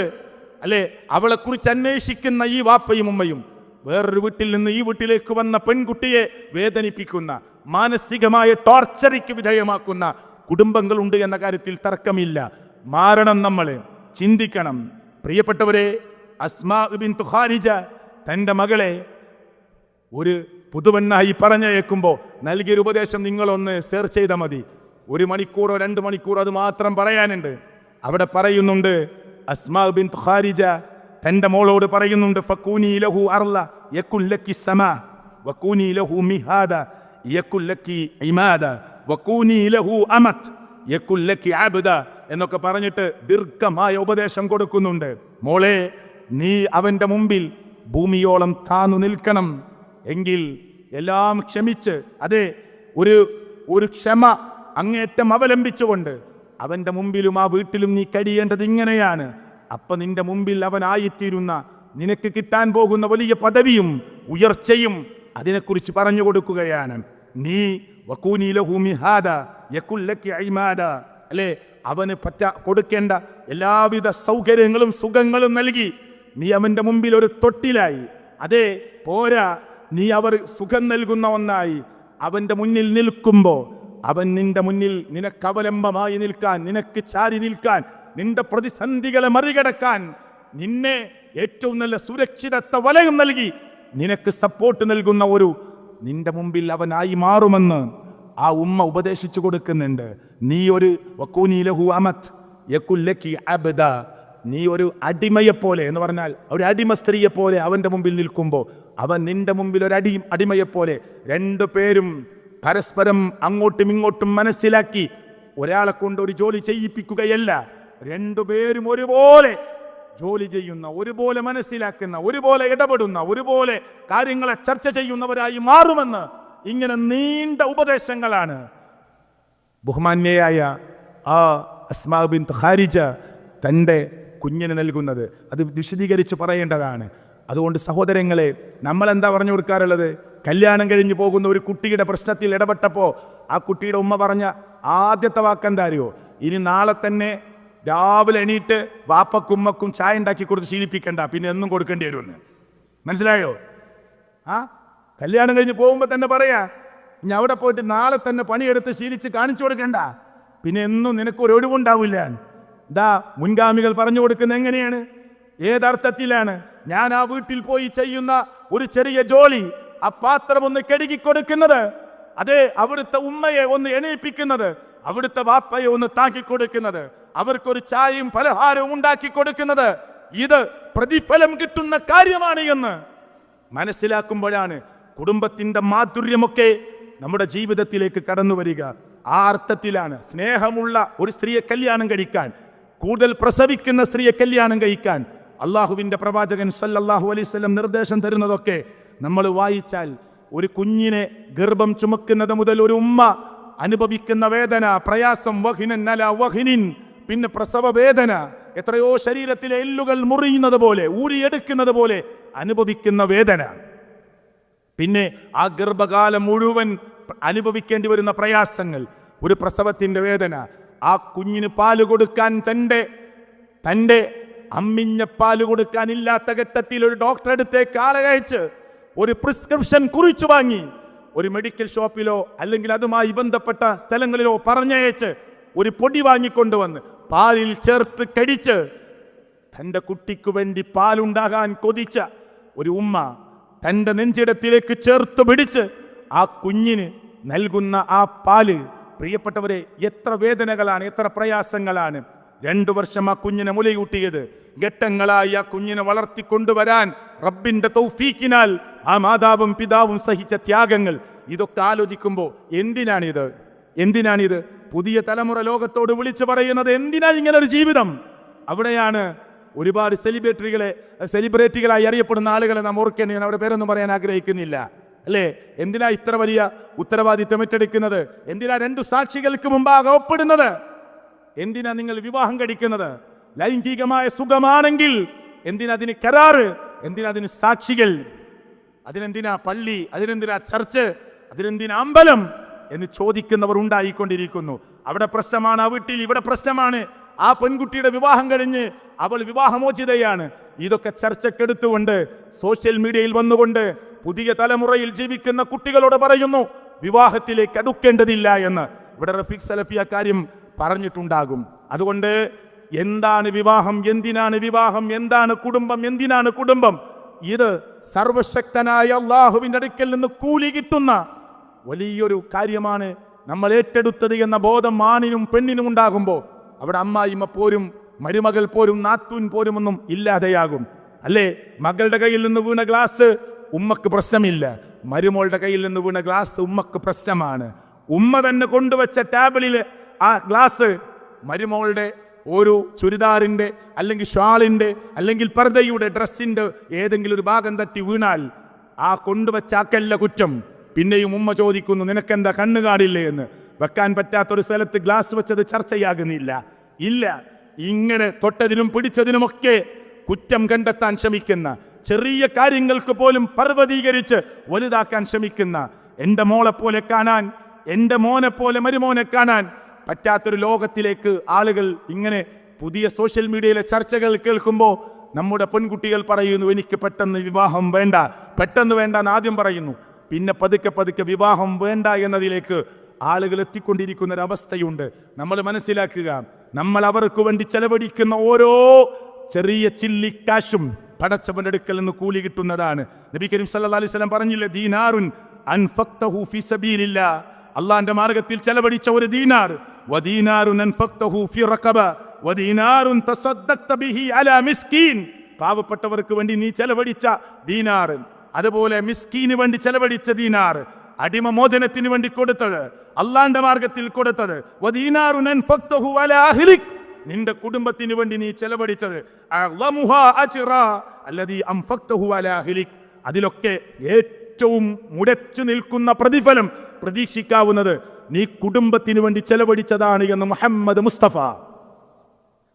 അല്ലെ? അവളെ കുറിച്ച് അന്വേഷിക്കുന്ന ഈ വാപ്പയും ഉമ്മയും വേറൊരു വീട്ടിൽ നിന്ന് ഈ വീട്ടിലേക്ക് വന്ന പെൺകുട്ടിയെ വേദനിപ്പിക്കുന്ന, മാനസികമായ ടോർച്ചറിക്ക് വിധേയമാക്കുന്ന കുടുംബങ്ങളുണ്ട് എന്ന കാര്യത്തിൽ തർക്കമില്ല. മാറണം, നമ്മൾ ചിന്തിക്കണം. പ്രിയപ്പെട്ടവരെ, അസ്മാ ബിൻതു ഖാരിജ തൻ്റെ മകളെ ഒരു പുതുവെണ്ണായി പറഞ്ഞയക്കുമ്പോൾ നൽകിയൊരു ഉപദേശം നിങ്ങളൊന്ന് സെർച്ച് ചെയ്താൽ മതി. 1 മണിക്കൂറോ 2 മണിക്കൂറോ അത് മാത്രം പറയാനുണ്ട്. അവിടെ പറയുന്നുണ്ട്, അസ്മാ ബിൻതു ഖാരിജ തൻ്റെ മോളോട് പറയുന്നുണ്ട്, ഫകൂനി ലഹു അർള യകുൽ ലക്കി സമാ വകൂനി ലഹു മിഹാദ യകുൽ ലക്കി ഇമാദ വകൂനി ലഹു അമത് യകുൽ ലക്കി അബ്ദ എന്നൊക്കെ പറഞ്ഞിട്ട് ദീർഘമായ ഉപദേശം കൊടുക്കുന്നുണ്ട്. മോളെ, നീ അവൻ്റെ മുമ്പിൽ ഭൂമിയോളം താന്നു നിൽക്കണം. എങ്കിൽ എല്ലാം ക്ഷമിച്ച്, അതെ, ഒരു ക്ഷമ അങ്ങേറ്റം അവലംബിച്ചുകൊണ്ട് അവൻ്റെ മുമ്പിലും ആ വീട്ടിലും നീ കഴിയേണ്ടത് ഇങ്ങനെയാണ്. അപ്പൊ നിന്റെ മുമ്പിൽ അവനായിത്തീരുന്ന, നിനക്ക് കിട്ടാൻ പോകുന്ന വലിയ പദവിയും ഉയർച്ചയും അതിനെക്കുറിച്ച് പറഞ്ഞു കൊടുക്കുകയാണ്. നീ വകൂനി ലഹു മിഹാദ യകുൽ ലക്കി ഇമാദ, അല്ലേ? അവന് കൊടുക്കേണ്ട എല്ലാവിധ സൗകര്യങ്ങളും സുഖങ്ങളും നൽകി നീ അവൻ്റെ മുമ്പിൽ ഒരു തൊട്ടിലായി. അതേ പോരാ, നീ അവർ സുഖം നൽകുന്ന ഒന്നായി അവൻ്റെ മുന്നിൽ നിൽക്കുമ്പോൾ അവൻ നിന്റെ മുന്നിൽ നിനക്ക് അവലംബമായി നിൽക്കാൻ, നിനക്ക് ചാരി നിൽക്കാൻ, നിന്റെ പ്രതിസന്ധികളെ മറികടക്കാൻ നിന്നെ ഏറ്റവും നല്ല സുരക്ഷിതത്വ വലയം നൽകി നിനക്ക് സപ്പോർട്ട് നൽകുന്ന നിന്റെ മുമ്പിൽ അവനായി മാറുമെന്ന് ആ ഉമ്മ ഉപദേശിച്ചു കൊടുക്കുന്നുണ്ട്. നീ ഒരു വക്കൂനീലഹു അമത് യകുല്ലകി അബ്ദ, നീ ഒരു അടിമയെപ്പോലെ എന്ന് പറഞ്ഞാൽ ഒരു അടിമ സ്ത്രീയെപ്പോലെ അവൻ്റെ മുമ്പിൽ നിൽക്കുമ്പോൾ അവൻ നിന്റെ മുമ്പിൽ ഒരു അടിമയെപ്പോലെ. രണ്ടുപേരും പരസ്പരം അങ്ങോട്ടും ഇങ്ങോട്ടും മനസ്സിലാക്കി ഒരാളെ കൊണ്ട് ഒരു ജോലി ചെയ്യിപ്പിക്കുകയല്ല, രണ്ടുപേരും ഒരുപോലെ ജോലി ചെയ്യുന്ന, ഒരുപോലെ മനസ്സിലാക്കുന്ന, ഒരുപോലെ ഇടപെടുന്ന, ഒരുപോലെ കാര്യങ്ങളെ ചർച്ച ചെയ്യുന്നവരായി മാറുമെന്ന് ഇങ്ങനെ നീണ്ട ഉപദേശങ്ങളാണ് ബഹുമാന്യയായ ആ അസ്മാ ബിൻത് ഖാരിജ തൻ്റെ കുഞ്ഞിന് നൽകുന്നത്. അത് വിശദീകരിച്ച് പറയേണ്ടതാണ്. അതുകൊണ്ട് സഹോദരങ്ങളെ, നമ്മളെന്താ പറഞ്ഞു കൊടുക്കാറുള്ളത്? കല്യാണം കഴിഞ്ഞ് പോകുന്ന ഒരു കുട്ടിയുടെ പ്രശ്നത്തിൽ ഇടപെട്ടപ്പോൾ ആ കുട്ടിയുടെ ഉമ്മ പറഞ്ഞ ആദ്യത്തെ വാക്കെന്താ അറിയോ? ഇനി നാളെ തന്നെ രാവിലെ എണീറ്റ് വാപ്പക്കുമ്മക്കും ചായ ഉണ്ടാക്കി കൊടുത്ത് ശീലിപ്പിക്കണ്ട, പിന്നെ എന്നും കൊടുക്കേണ്ടി വരുമെന്ന്. മനസ്സിലായോ? കല്യാണം കഴിഞ്ഞ് പോകുമ്പോൾ തന്നെ പറയാ, ഇനി അവിടെ പോയിട്ട് നാളെ തന്നെ പണിയെടുത്ത് ശീലിച്ച് കാണിച്ചു കൊടുക്കണ്ട, പിന്നെ എന്നും നിനക്കൊരു ഒഴിവുണ്ടാവില്ല. മുൻഗാമികൾ പറഞ്ഞു കൊടുക്കുന്നത് എങ്ങനെയാണ്, ഏതർത്ഥത്തിലാണ്? ഞാൻ ആ വീട്ടിൽ പോയി ചെയ്യുന്ന ഒരു ചെറിയ ജോലി, ആ പാത്രം ഒന്ന് കഴുകി കൊടുക്കുന്നത്, അതെ അവിടുത്തെ ഉമ്മയെ ഒന്ന് എണീപ്പിക്കുന്നത്, അവിടുത്തെ വാപ്പയെ ഒന്ന് താക്കി കൊടുക്കുന്നത്, അവർക്കൊരു ചായയും പലഹാരവും ഉണ്ടാക്കി കൊടുക്കുന്നത്, ഇത് പ്രതിഫലം കിട്ടുന്ന കാര്യമാണ് എന്ന് മനസ്സിലാക്കുമ്പോഴാണ് കുടുംബത്തിന്റെ മാധുര്യമൊക്കെ നമ്മുടെ ജീവിതത്തിലേക്ക് കടന്നു വരിക. ആ അർത്ഥത്തിലാണ് സ്നേഹമുള്ള ഒരു സ്ത്രീയെ കല്യാണം കഴിക്കാൻ, കൂടുതൽ പ്രസവിക്കുന്ന സ്ത്രീയെ കല്യാണം കഴിക്കാൻ അള്ളാഹുവിൻ്റെ പ്രവാചകൻ സല്ലല്ലാഹു അലൈഹി വസല്ലം നിർദ്ദേശം തരുന്നതൊക്കെ നമ്മൾ വായിച്ചാൽ, ഒരു കുഞ്ഞിനെ ഗർഭം ചുമക്കുന്നത് മുതൽ ഒരു ഉമ്മ അനുഭവിക്കുന്ന വേദന, പ്രയാസം, വഹിനൻ അല വഹിനിൻ, പിന്നെ പ്രസവ വേദന, എത്രയോ ശരീരത്തിലെ എല്ലുകൾ മുറിയുന്നത് പോലെ, ഊരിയെടുക്കുന്നത് പോലെ അനുഭവിക്കുന്ന വേദന, പിന്നെ ആ ഗർഭകാലം മുഴുവൻ അനുഭവിക്കേണ്ടി വരുന്ന പ്രയാസങ്ങൾ, ഒരു പ്രസവത്തിൻ്റെ വേദന, ആ കുഞ്ഞിന് പാല് കൊടുക്കാൻ തൻ്റെ അമ്മിഞ്ഞ പാല് കൊടുക്കാനില്ലാത്ത ഘട്ടത്തിൽ ഒരു ഡോക്ടറെ അടുത്തേക്ക് ആളെ അയച്ച് ഒരു പ്രിസ്ക്രിപ്ഷൻ കുറിച്ചു വാങ്ങി ഒരു മെഡിക്കൽ ഷോപ്പിലോ അല്ലെങ്കിൽ അതുമായി ബന്ധപ്പെട്ട സ്ഥലങ്ങളിലോ പറഞ്ഞയച്ച് ഒരു പൊടി വാങ്ങിക്കൊണ്ടുവന്ന് പാലിൽ ചേർത്ത് കടിച്ച് തൻ്റെ കുട്ടിക്ക് വേണ്ടി പാലുണ്ടാകാൻ കൊതിച്ച ഒരു ഉമ്മ തൻ്റെ നെഞ്ചിടത്തിലേക്ക് ചേർത്ത് പിടിച്ച് ആ കുഞ്ഞിന് നൽകുന്ന ആ പാല്, പ്രിയപ്പെട്ടവരെ, എത്ര വേദനകളാണ്, എത്ര പ്രയാസങ്ങളാണ്. 2 വർഷം ആ കുഞ്ഞിനെ മുലയൂട്ടിയത്, ഘട്ടങ്ങളായി ആ കുഞ്ഞിനെ വളർത്തിക്കൊണ്ടുവരാൻ റബ്ബിന്റെ തൗഫീക്കിനാൽ ആ മാതാവും പിതാവും സഹിച്ച ത്യാഗങ്ങൾ, ഇതൊക്കെ ആലോചിക്കുമ്പോൾ എന്തിനാണിത് പുതിയ തലമുറ ലോകത്തോട് വിളിച്ചു പറയുന്നത്? എന്തിനാ ഇങ്ങനെ ഒരു ജീവിതം? അവിടെയാണ് ഒരുപാട് സെലിബ്രിറ്റികളായി അറിയപ്പെടുന്ന ആളുകളെ നാം ഓർക്കേണ്ടി, ഞാൻ അവരുടെ പേരൊന്നും പറയാൻ ആഗ്രഹിക്കുന്നില്ല, അല്ലേ? എന്തിനാ ഇത്ര വലിയ ഉത്തരവാദിത്തം ഏറ്റെടുക്കുന്നത്? എന്തിനാ 2 സാക്ഷികൾക്ക് മുമ്പാകെ ഒപ്പിടുന്നത്? എന്തിനാ നിങ്ങൾ വിവാഹം കഴിക്കുന്നത്? ലൈംഗികമായ സുഖമാണെങ്കിൽ എന്തിനതിന് കരാറ്? എന്തിനതിന് സാക്ഷികൾ? അതിനെന്തിനാ പള്ളി? അതിനെന്തിനാ ചർച്ച്? അതിനെന്തിനാ അമ്പലം എന്ന് ചോദിക്കുന്നവർ ഉണ്ടായിക്കൊണ്ടിരിക്കുന്നു. അവിടെ പ്രശ്നമാണ്, ആ വീട്ടിൽ ഇവിടെ പ്രശ്നമാണ്, ആ പെൺകുട്ടിയുടെ വിവാഹം കഴിഞ്ഞ് അവൾ വിവാഹമോചിതയാണ്. ഇതൊക്കെ ചർച്ചക്കെടുത്തുകൊണ്ട് സോഷ്യൽ മീഡിയയിൽ വന്നുകൊണ്ട് പുതിയ തലമുറയിൽ ജീവിക്കുന്ന കുട്ടികളോട് പറയുന്നു, വിവാഹത്തിലേക്ക് അടുക്കേണ്ടതില്ല എന്ന്. ഇവിടെ റഫീഖ് സലഫി ആ കാര്യം പറഞ്ഞിട്ടുണ്ടാകും. അതുകൊണ്ട് എന്താണ് വിവാഹം, എന്തിനാണ് വിവാഹം, എന്താണ് കുടുംബം, എന്തിനാണ് കുടുംബം? ഇത് സർവശക്തനായ അള്ളാഹുവിൻ്റെ അടുക്കൽ നിന്ന് കൂലി കിട്ടുന്ന വലിയൊരു കാര്യമാണ് നമ്മൾ ഏറ്റെടുത്തത് എന്ന ബോധം ആണിനും പെണ്ണിനും ഉണ്ടാകുമ്പോൾ അവിടെ അമ്മായിമ്മ പോരും, മരുമകൾ പോരും, നാത്തൂൻ പോരും ഒന്നും ഇല്ലാതെയാകും, അല്ലേ? മകളുടെ കയ്യിൽ നിന്ന് വീണ ഗ്ലാസ് ഉമ്മക്ക് പ്രശ്നമില്ല, മരുമോളുടെ കയ്യിൽ നിന്ന് വീണ ഗ്ലാസ് ഉമ്മക്ക് പ്രശ്നമാണ്. ഉമ്മ തന്നെ കൊണ്ടുവച്ച ടേബിളിൽ ആ ഗ്ലാസ് മരുമോളുടെ ഒരു ചുരിദാറിൻ്റെ അല്ലെങ്കിൽ ഷാളിൻ്റെ അല്ലെങ്കിൽ പർദ്ദയുടെ ഡ്രസ്സിൻ്റെ ഏതെങ്കിലും ഒരു ഭാഗം തട്ടി വീണാൽ ആ കൊണ്ടുവച്ച ആക്കല്ല കുറ്റം. പിന്നെയും ഉമ്മ ചോദിക്കുന്നു, നിനക്കെന്താ കണ്ണുകാടില്ലേ എന്ന്. വെക്കാൻ പറ്റാത്തൊരു സ്ഥലത്ത് ഗ്ലാസ് വെച്ചത് ചർച്ചയാകുന്നില്ല. ഇല്ല, ഇങ്ങനെ തൊട്ടതിനും പിടിച്ചതിനുമൊക്കെ കുറ്റം കണ്ടെത്താൻ ശ്രമിക്കുന്ന, ചെറിയ കാര്യങ്ങൾക്ക് പോലും പർവ്വതീകരിച്ച് വലുതാക്കാൻ ശ്രമിക്കുന്ന, എൻ്റെ മോളെ പോലെ കാണാൻ, എൻ്റെ മോനെ പോലെ മരുമോനെ കാണാൻ പറ്റാത്തൊരു ലോകത്തിലേക്ക് ആളുകൾ ഇങ്ങനെ പുതിയ സോഷ്യൽ മീഡിയയിലെ ചർച്ചകൾ കേൾക്കുമ്പോൾ നമ്മുടെ പെൺകുട്ടികൾ പറയുന്നു, എനിക്ക് പെട്ടെന്ന് വിവാഹം വേണ്ട, പെട്ടെന്ന് വേണ്ട എന്ന് ആദ്യം പറയുന്നു, പിന്നെ പതുക്കെ പതുക്കെ വിവാഹം വേണ്ട എന്നതിലേക്ക് ആളുകൾ എത്തിക്കൊണ്ടിരിക്കുന്ന ഒരവസ്ഥയുണ്ട്. നമ്മൾ മനസ്സിലാക്കുക, നമ്മൾ അവർക്ക് വേണ്ടി ചെലവഴിക്കുന്ന ഓരോ ചെറിയ ചില്ലിക്കാശും പടച്ചവന്റെ അടുക്കൽ നിന്ന് കൂലി കിട്ടുന്നതാണ്. നബി കരീം സല്ലല്ലാഹു അലൈഹി വസല്ലം പറഞ്ഞില്ലേ, ദീനാറുൻ അൻഫഖ്തഹു ഫീ സബീലില്ലാ, അല്ലാഹുവിന്റെ മാർഗ്ഗത്തിൽ ചെലവഴിച്ച ഒരു ദീനാർ, വദീനാറുൻ അൻഫഖ്തഹു ഫീ റഖബ വദീനാറുൻ തസദ്ദഖ്ത ബിഹി അലാ മിസ്കീൻ, പാവപ്പെട്ടവർക്ക് വേണ്ടി നീ ചെലവഴിച്ച ദീനാർ, അതുപോലെ മിസ്കീന് വേണ്ടി ചെലവഴിച്ച ദീനാർ, അടിമ മോചനത്തിന് വേണ്ടി കൊടുത്തത്, അല്ലാഹുവിന്റെ മാർഗ്ഗത്തിൽ കൊടുത്തത്, വദീനാറുൻ അൻഫഖ്തഹു അലാ അഹ്ലിക്, നിന്റെ കുടുംബത്തിന് വേണ്ടി നീ ചെലവഴിച്ചത്, അഅ്ളമുഹാ അജ്റാ അല്ലദീ അൻഫഖ്തഹു അലാ അഹ്ലിക്, അതിലൊക്കെ ഏറ്റവും മുടച്ചു നിൽക്കുന്ന പ്രതിഫലം പ്രതീക്ഷിക്കാവുന്നത് നീ കുടുംബത്തിന് വേണ്ടി ചെലവഴിച്ചതാണ് എന്ന് മുഹമ്മദ് മുസ്തഫ.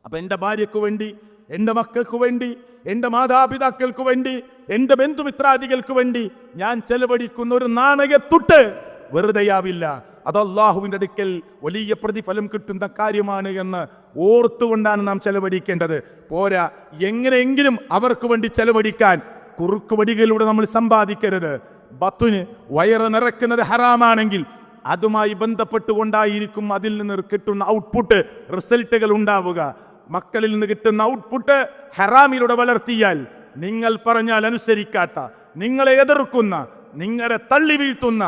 അപ്പൊ എൻ്റെ ഭാര്യയ്ക്ക് വേണ്ടി, എൻ്റെ മക്കൾക്ക് വേണ്ടി, എൻ്റെ മാതാപിതാക്കൾക്ക് വേണ്ടി, എൻ്റെ ബന്ധുമിത്രാദികൾക്ക് വേണ്ടി ഞാൻ ചെലവഴിക്കുന്ന ഒരു നാണയത്തുട്ട് വെറുതെയാവില്ല. അത് അല്ലാഹുവിൻ്റെ അടുക്കൽ വലിയ പ്രതിഫലം കിട്ടുന്ന കാര്യമാണ് എന്ന് ഓർത്തുകൊണ്ടാണ് നാം ചെലവഴിക്കേണ്ടത്. പോരാ, എങ്ങനെയെങ്കിലും അവർക്ക് വേണ്ടി ചെലവഴിക്കാൻ കുറുക്ക് വടികളിലൂടെ നമ്മൾ സമ്പാദിക്കരുത്. ബത്തുന് വയറ് നിറക്കുന്നത് ഹറാമാണെങ്കിൽ അതുമായി ബന്ധപ്പെട്ടുകൊണ്ടായിരിക്കും അതിൽ നിന്ന് കിട്ടുന്ന ഔട്ട്പുട്ട്, റിസൾട്ടുകൾ ഉണ്ടാവുക. മക്കളിൽ നിന്ന് കിട്ടുന്ന ഔട്ട്പുട്ട് ഹറാമിലൂടെ വളർത്തിയാൽ നിങ്ങൾ പറഞ്ഞാൽ അനുസരിക്കാത്ത, നിങ്ങളെ എതിർക്കുന്ന, നിങ്ങളെ തള്ളി വീഴ്ത്തുന്ന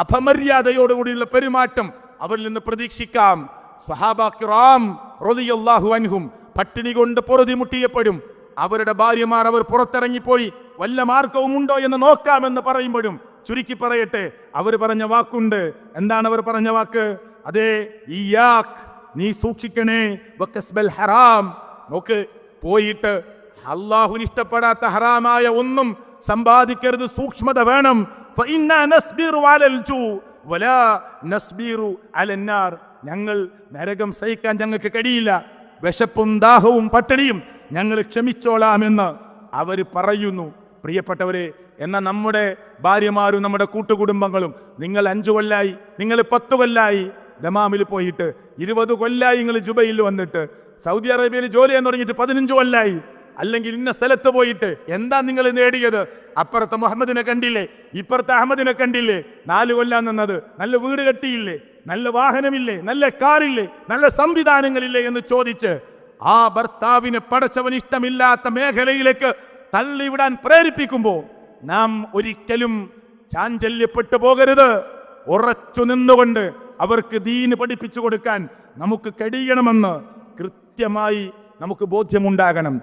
അപമര്യാദയോടുകൂടിയുള്ള പെരുമാറ്റം അവരിൽ നിന്ന് പ്രതീക്ഷിക്കാം. സ്വഹാബാ കിറാം റളിയല്ലാഹു അൻഹും പട്ടിണി കൊണ്ട് പൊറുതിമുട്ടിയപ്പോഴും അവരുടെ ഭാര്യമാർ അവർ പുറത്തിറങ്ങിപ്പോയി വല്ല മാർഗവും ഉണ്ടോ എന്ന് നോക്കാമെന്ന് പറയുമ്പോഴും ചുരുക്കി പറയട്ടെ, അവർ പറഞ്ഞ വാക്കുണ്ട്. എന്താണ് അവർ പറഞ്ഞ വാക്ക്? അതേ, ഇയ്യാക്, നീ സൂക്ഷിക്കണേ, വകസ്ബൽ ഹറാം, നോക്ക്, പോയിട്ട് അല്ലാഹുവിന് ഇഷ്ടപ്പെടാത്ത ഹറാമായ ഒന്നും സമ്പാദിക്കരുത്, സൂക്ഷ്മത വേണം. ഫഇന്നാ നസ്ബിറു അലൽ ജൂ വലാ നസ്ബിറു അലൻ നാർ, ഞങ്ങൾ നരകം സഹിക്കാൻ ഞങ്ങൾക്ക് കഴിയില്ല, വിശപ്പും ദാഹവും പട്ടിണിയും ഞങ്ങൾ ക്ഷമിച്ചോളാമെന്ന് അവർ പറയുന്നു. പ്രിയപ്പെട്ടവരെ, എന്നാൽ നമ്മുടെ ഭാര്യമാരും നമ്മുടെ കൂട്ടുകുടുംബങ്ങളും, നിങ്ങൾ 5 കൊല്ലായി, നിങ്ങൾ 10 കൊല്ലായി ദമാമിൽ പോയിട്ട്, 20 കൊല്ലായി നിങ്ങൾ ജുബൈയിൽ വന്നിട്ട്, സൗദി അറേബ്യയിൽ ജോലി ചെയ്യാൻ തുടങ്ങിയിട്ട് 15 കൊല്ലായി, അല്ലെങ്കിൽ ഇന്ന സ്ഥലത്ത് പോയിട്ട് എന്താ നിങ്ങൾ നേടിയത്? അപ്പുറത്തെ മുഹമ്മദിനെ കണ്ടില്ലേ, ഇപ്പുറത്തെ അഹമ്മദിനെ കണ്ടില്ലേ, 4 കൊല്ലാൻ നിന്നത്, നല്ല വീട് കെട്ടിയില്ലേ, നല്ല വാഹനമില്ലേ, നല്ല കാറില്ലേ, നല്ല സംവിധാനങ്ങളില്ലേ എന്ന് ചോദിച്ച് ആ ഭർത്താവിന് പടച്ചവന് ഇഷ്ടമില്ലാത്ത മേഖലയിലേക്ക് തള്ളിവിടാൻ പ്രേരിപ്പിക്കുമ്പോൾ നാം ഒരിക്കലും ചാഞ്ചല്യപ്പെട്ടു പോകരുത്. ഉറച്ചു നിന്നുകൊണ്ട് അവർക്ക് ദീന് പഠിപ്പിച്ചു കൊടുക്കാൻ നമുക്ക് കഴിയണമെന്ന് കൃത്യമായി നമുക്ക് ബോധ്യമുണ്ടാകണം.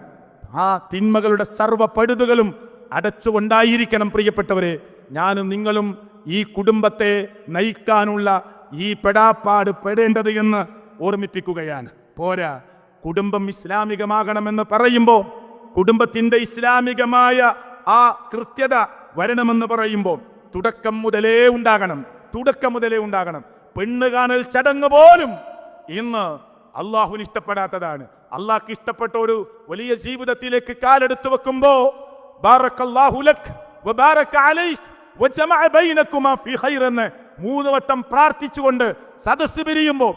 ആ തിന്മകളുടെ സർവ്വ പഴുതുകളും അടച്ചുകൊണ്ടായിരിക്കണം പ്രിയപ്പെട്ടവരെ ഞാനും നിങ്ങളും ഈ കുടുംബത്തെ നയിക്കാനുള്ള ഈ പെടാപ്പാട് പെടേണ്ടത് എന്ന് ഓർമ്മിപ്പിക്കുകയാണ്. പോരാ, കുടുംബം ഇസ്ലാമികമാകണമെന്ന് പറയുമ്പോൾ, കുടുംബത്തിൻ്റെ ഇസ്ലാമികമായ ആ കൃത്യത വരണമെന്ന് പറയുമ്പോൾ തുടക്കം മുതലേ ഉണ്ടാകണം. പെണ്ണ് കാണൽ ചടങ്ങ് പോലും ഇന്ന് അള്ളാഹുവിന് ഇഷ്ടപ്പെടാത്തതാണ്. അള്ളാഹ്ക്ക് ഇഷ്ടപ്പെട്ട ഒരു വലിയ ജീവിതത്തിലേക്ക് കാലെടുത്തു വെക്കുമ്പോ ബാറക്കല്ലാഹു ലക് വബാറക അലൈക് വജമഅ ബൈനകുമാ ഫീ ഖൈർ എന്ന് 3 വട്ടം പ്രാർത്ഥിച്ചുകൊണ്ട് സദസ്സ് പിരിയുമ്പോൾ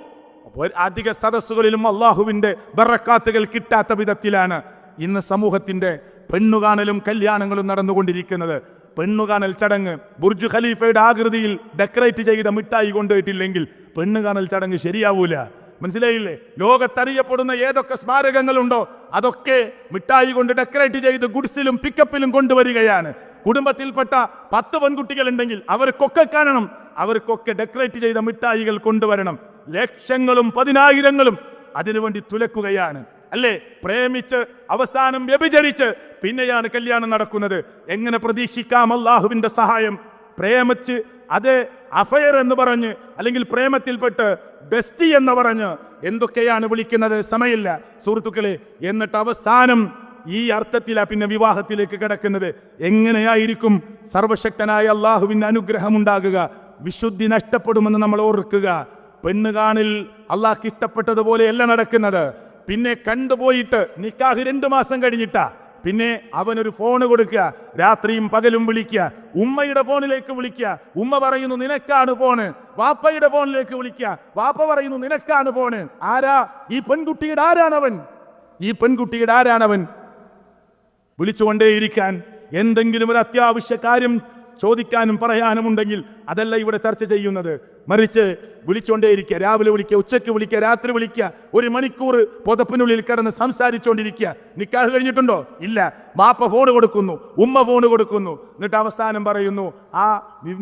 അധിക സദസ്സുകളിലും അള്ളാഹുവിൻ്റെ ബറക്കാത്തുകൾ കിട്ടാത്ത വിധത്തിലാണ് ഇന്ന് സമൂഹത്തിൻ്റെ പെണ്ണുകാണലും കല്യാണങ്ങളും നടന്നുകൊണ്ടിരിക്കുന്നത്. പെണ്ണുകാണൽ ചടങ്ങ് ബുർജ് ഖലീഫയുടെ ആകൃതിയിൽ ഡെക്കറേറ്റ് ചെയ്ത മിഠായി കൊണ്ടുപോയിട്ടില്ലെങ്കിൽ പെണ്ണുകാണൽ ചടങ്ങ് ശരിയാവൂല. മനസ്സിലായില്ലേ? ലോകത്തറിയപ്പെടുന്ന ഏതൊക്കെ സ്മാരകങ്ങളുണ്ടോ അതൊക്കെ മിഠായി കൊണ്ട് ഡെക്കറേറ്റ് ചെയ്ത് ഗുഡ്സിലും പിക്കപ്പിലും കൊണ്ടുവരികയാണ്. കുടുംബത്തിൽപ്പെട്ട 10 പെൺകുട്ടികളുണ്ടെങ്കിൽ അവർക്കൊക്കെ കാണണം, അവർക്കൊക്കെ ഡെക്കറേറ്റ് ചെയ്ത മിഠായികൾ കൊണ്ടുവരണം. ലക്ഷങ്ങളും 10,000ങ്ങളും അതിനുവേണ്ടി തുലക്കുകയാണ്. അല്ലേ? പ്രേമിച്ച് അവസാനം വ്യഭിചരിച്ച് പിന്നെയാണ് കല്യാണം നടക്കുന്നത്. എങ്ങനെ പ്രതീക്ഷിക്കാം അല്ലാഹുവിൻ്റെ സഹായം? പ്രേമിച്ച് അത് അഫയർ എന്ന് പറഞ്ഞ്, അല്ലെങ്കിൽ പ്രേമത്തിൽപ്പെട്ട് ബെസ്റ്റി എന്ന് പറഞ്ഞ് എന്തൊക്കെയാണ് വിളിക്കുന്നത്, സമയമില്ല സുഹൃത്തുക്കളെ. എന്നിട്ട് അവസാനം ഈ അർത്ഥത്തിലാണ് പിന്നെ വിവാഹത്തിലേക്ക് കിടക്കുന്നത്. എങ്ങനെയായിരിക്കും സർവശക്തനായ അല്ലാഹുവിൻ്റെ അനുഗ്രഹം ഉണ്ടാകുക? വിശുദ്ധി നഷ്ടപ്പെടുമെന്ന് നമ്മൾ ഓർക്കുക. പെണ്ണുകാണിൽ അള്ളാഹ്ക്ക് ഇഷ്ടപ്പെട്ടതുപോലെയല്ല നടക്കുന്നത്. പിന്നെ കണ്ടുപോയിട്ട് നിക്കാഹ് 2 മാസം കഴിഞ്ഞിട്ടാ പിന്നെ അവനൊരു ഫോണ് കൊടുക്കുക, രാത്രിയും പകലും വിളിക്കുക, ഉമ്മയുടെ ഫോണിലേക്ക് വിളിക്കുക, ഉമ്മ പറയുന്നു നിനക്കാണ് ഫോണ്, വാപ്പയുടെ ഫോണിലേക്ക് വിളിക്കുക, വാപ്പ പറയുന്നു നിനക്കാണ് ഫോണ്. ആരാ ഈ പെൺകുട്ടിയുടെ ആരാണവൻ? വിളിച്ചുകൊണ്ടേയിരിക്കാൻ, എന്തെങ്കിലും ഒരു അത്യാവശ്യ കാര്യം ചോദിക്കാനും പറയാനും ഉണ്ടെങ്കിൽ അതല്ല ഇവിടെ ചർച്ച ചെയ്യുന്നത്. മറിച്ച് വിളിച്ചുകൊണ്ടേയിരിക്കുക, രാവിലെ വിളിക്കുക, ഉച്ചയ്ക്ക് വിളിക്കുക, രാത്രി വിളിക്കുക, 1 മണിക്കൂർ പുതപ്പിനുള്ളിൽ കിടന്ന് സംസാരിച്ചുകൊണ്ടിരിക്കുക. നിക്കാഹ് കഴിഞ്ഞിട്ടുണ്ടോ? ഇല്ല. ബാപ്പ ഫോൺ കൊടുക്കുന്നു, ഉമ്മ ഫോൺ കൊടുക്കുന്നു, എന്നിട്ട് അവസാനം പറയുന്നു ആ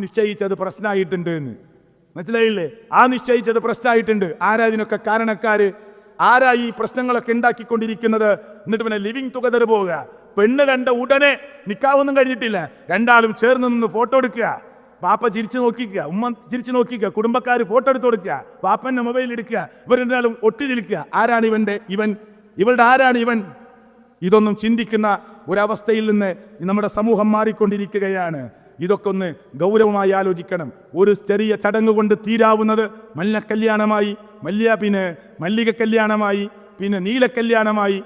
നിശ്ചയിച്ചത് പ്രശ്നമായിട്ടുണ്ട് എന്ന്. മനസ്സിലായില്ലേ? ആ നിശ്ചയിച്ചത് പ്രശ്നമായിട്ടുണ്ട്. ആരാ ഇതിനൊക്കെ കാരണക്കാര്? ആരാ ഈ പ്രശ്നങ്ങളൊക്കെ ഉണ്ടാക്കിക്കൊണ്ടിരിക്കുന്നത്? എന്നിട്ട് പിന്നെ ലിവിങ് ടുഗദർ പോവുക. പെണ്ണ് കണ്ട ഉടനെ നിക്കാവൊന്നും കഴിഞ്ഞിട്ടില്ല, രണ്ടാളും ചേർന്ന് നിന്ന് ഫോട്ടോ എടുക്കുക. പാപ്പ ചിരിച്ചു നോക്കിക്കുക, ഉമ്മ ചിരിച്ചു നോക്കിക്കുക, കുടുംബക്കാർ ഫോട്ടോ എടുത്ത് കൊടുക്കുക, പാപ്പന്റെ മൊബൈൽ എടുക്കുക, ഇവർ രണ്ടാളും ഒട്ടി നിൽക്കുക. ആരാണ് ഇവളുടെ ആരാണ് ഇവൻ? ഇതൊന്നും ചിന്തിക്കുന്ന ഒരവസ്ഥയിൽ നിന്ന് നമ്മുടെ സമൂഹം മാറിക്കൊണ്ടിരിക്കുകയാണ്. ഇതൊക്കെ ഒന്ന് ഗൗരവമായി ആലോചിക്കണം. ഒരു ചെറിയ ചടങ്ങ് കൊണ്ട് തീരാവുന്നത് കല്യാണമായി, മല്ലിക കല്യാണമായി, പിന്നെ നീല കല്യാണമായി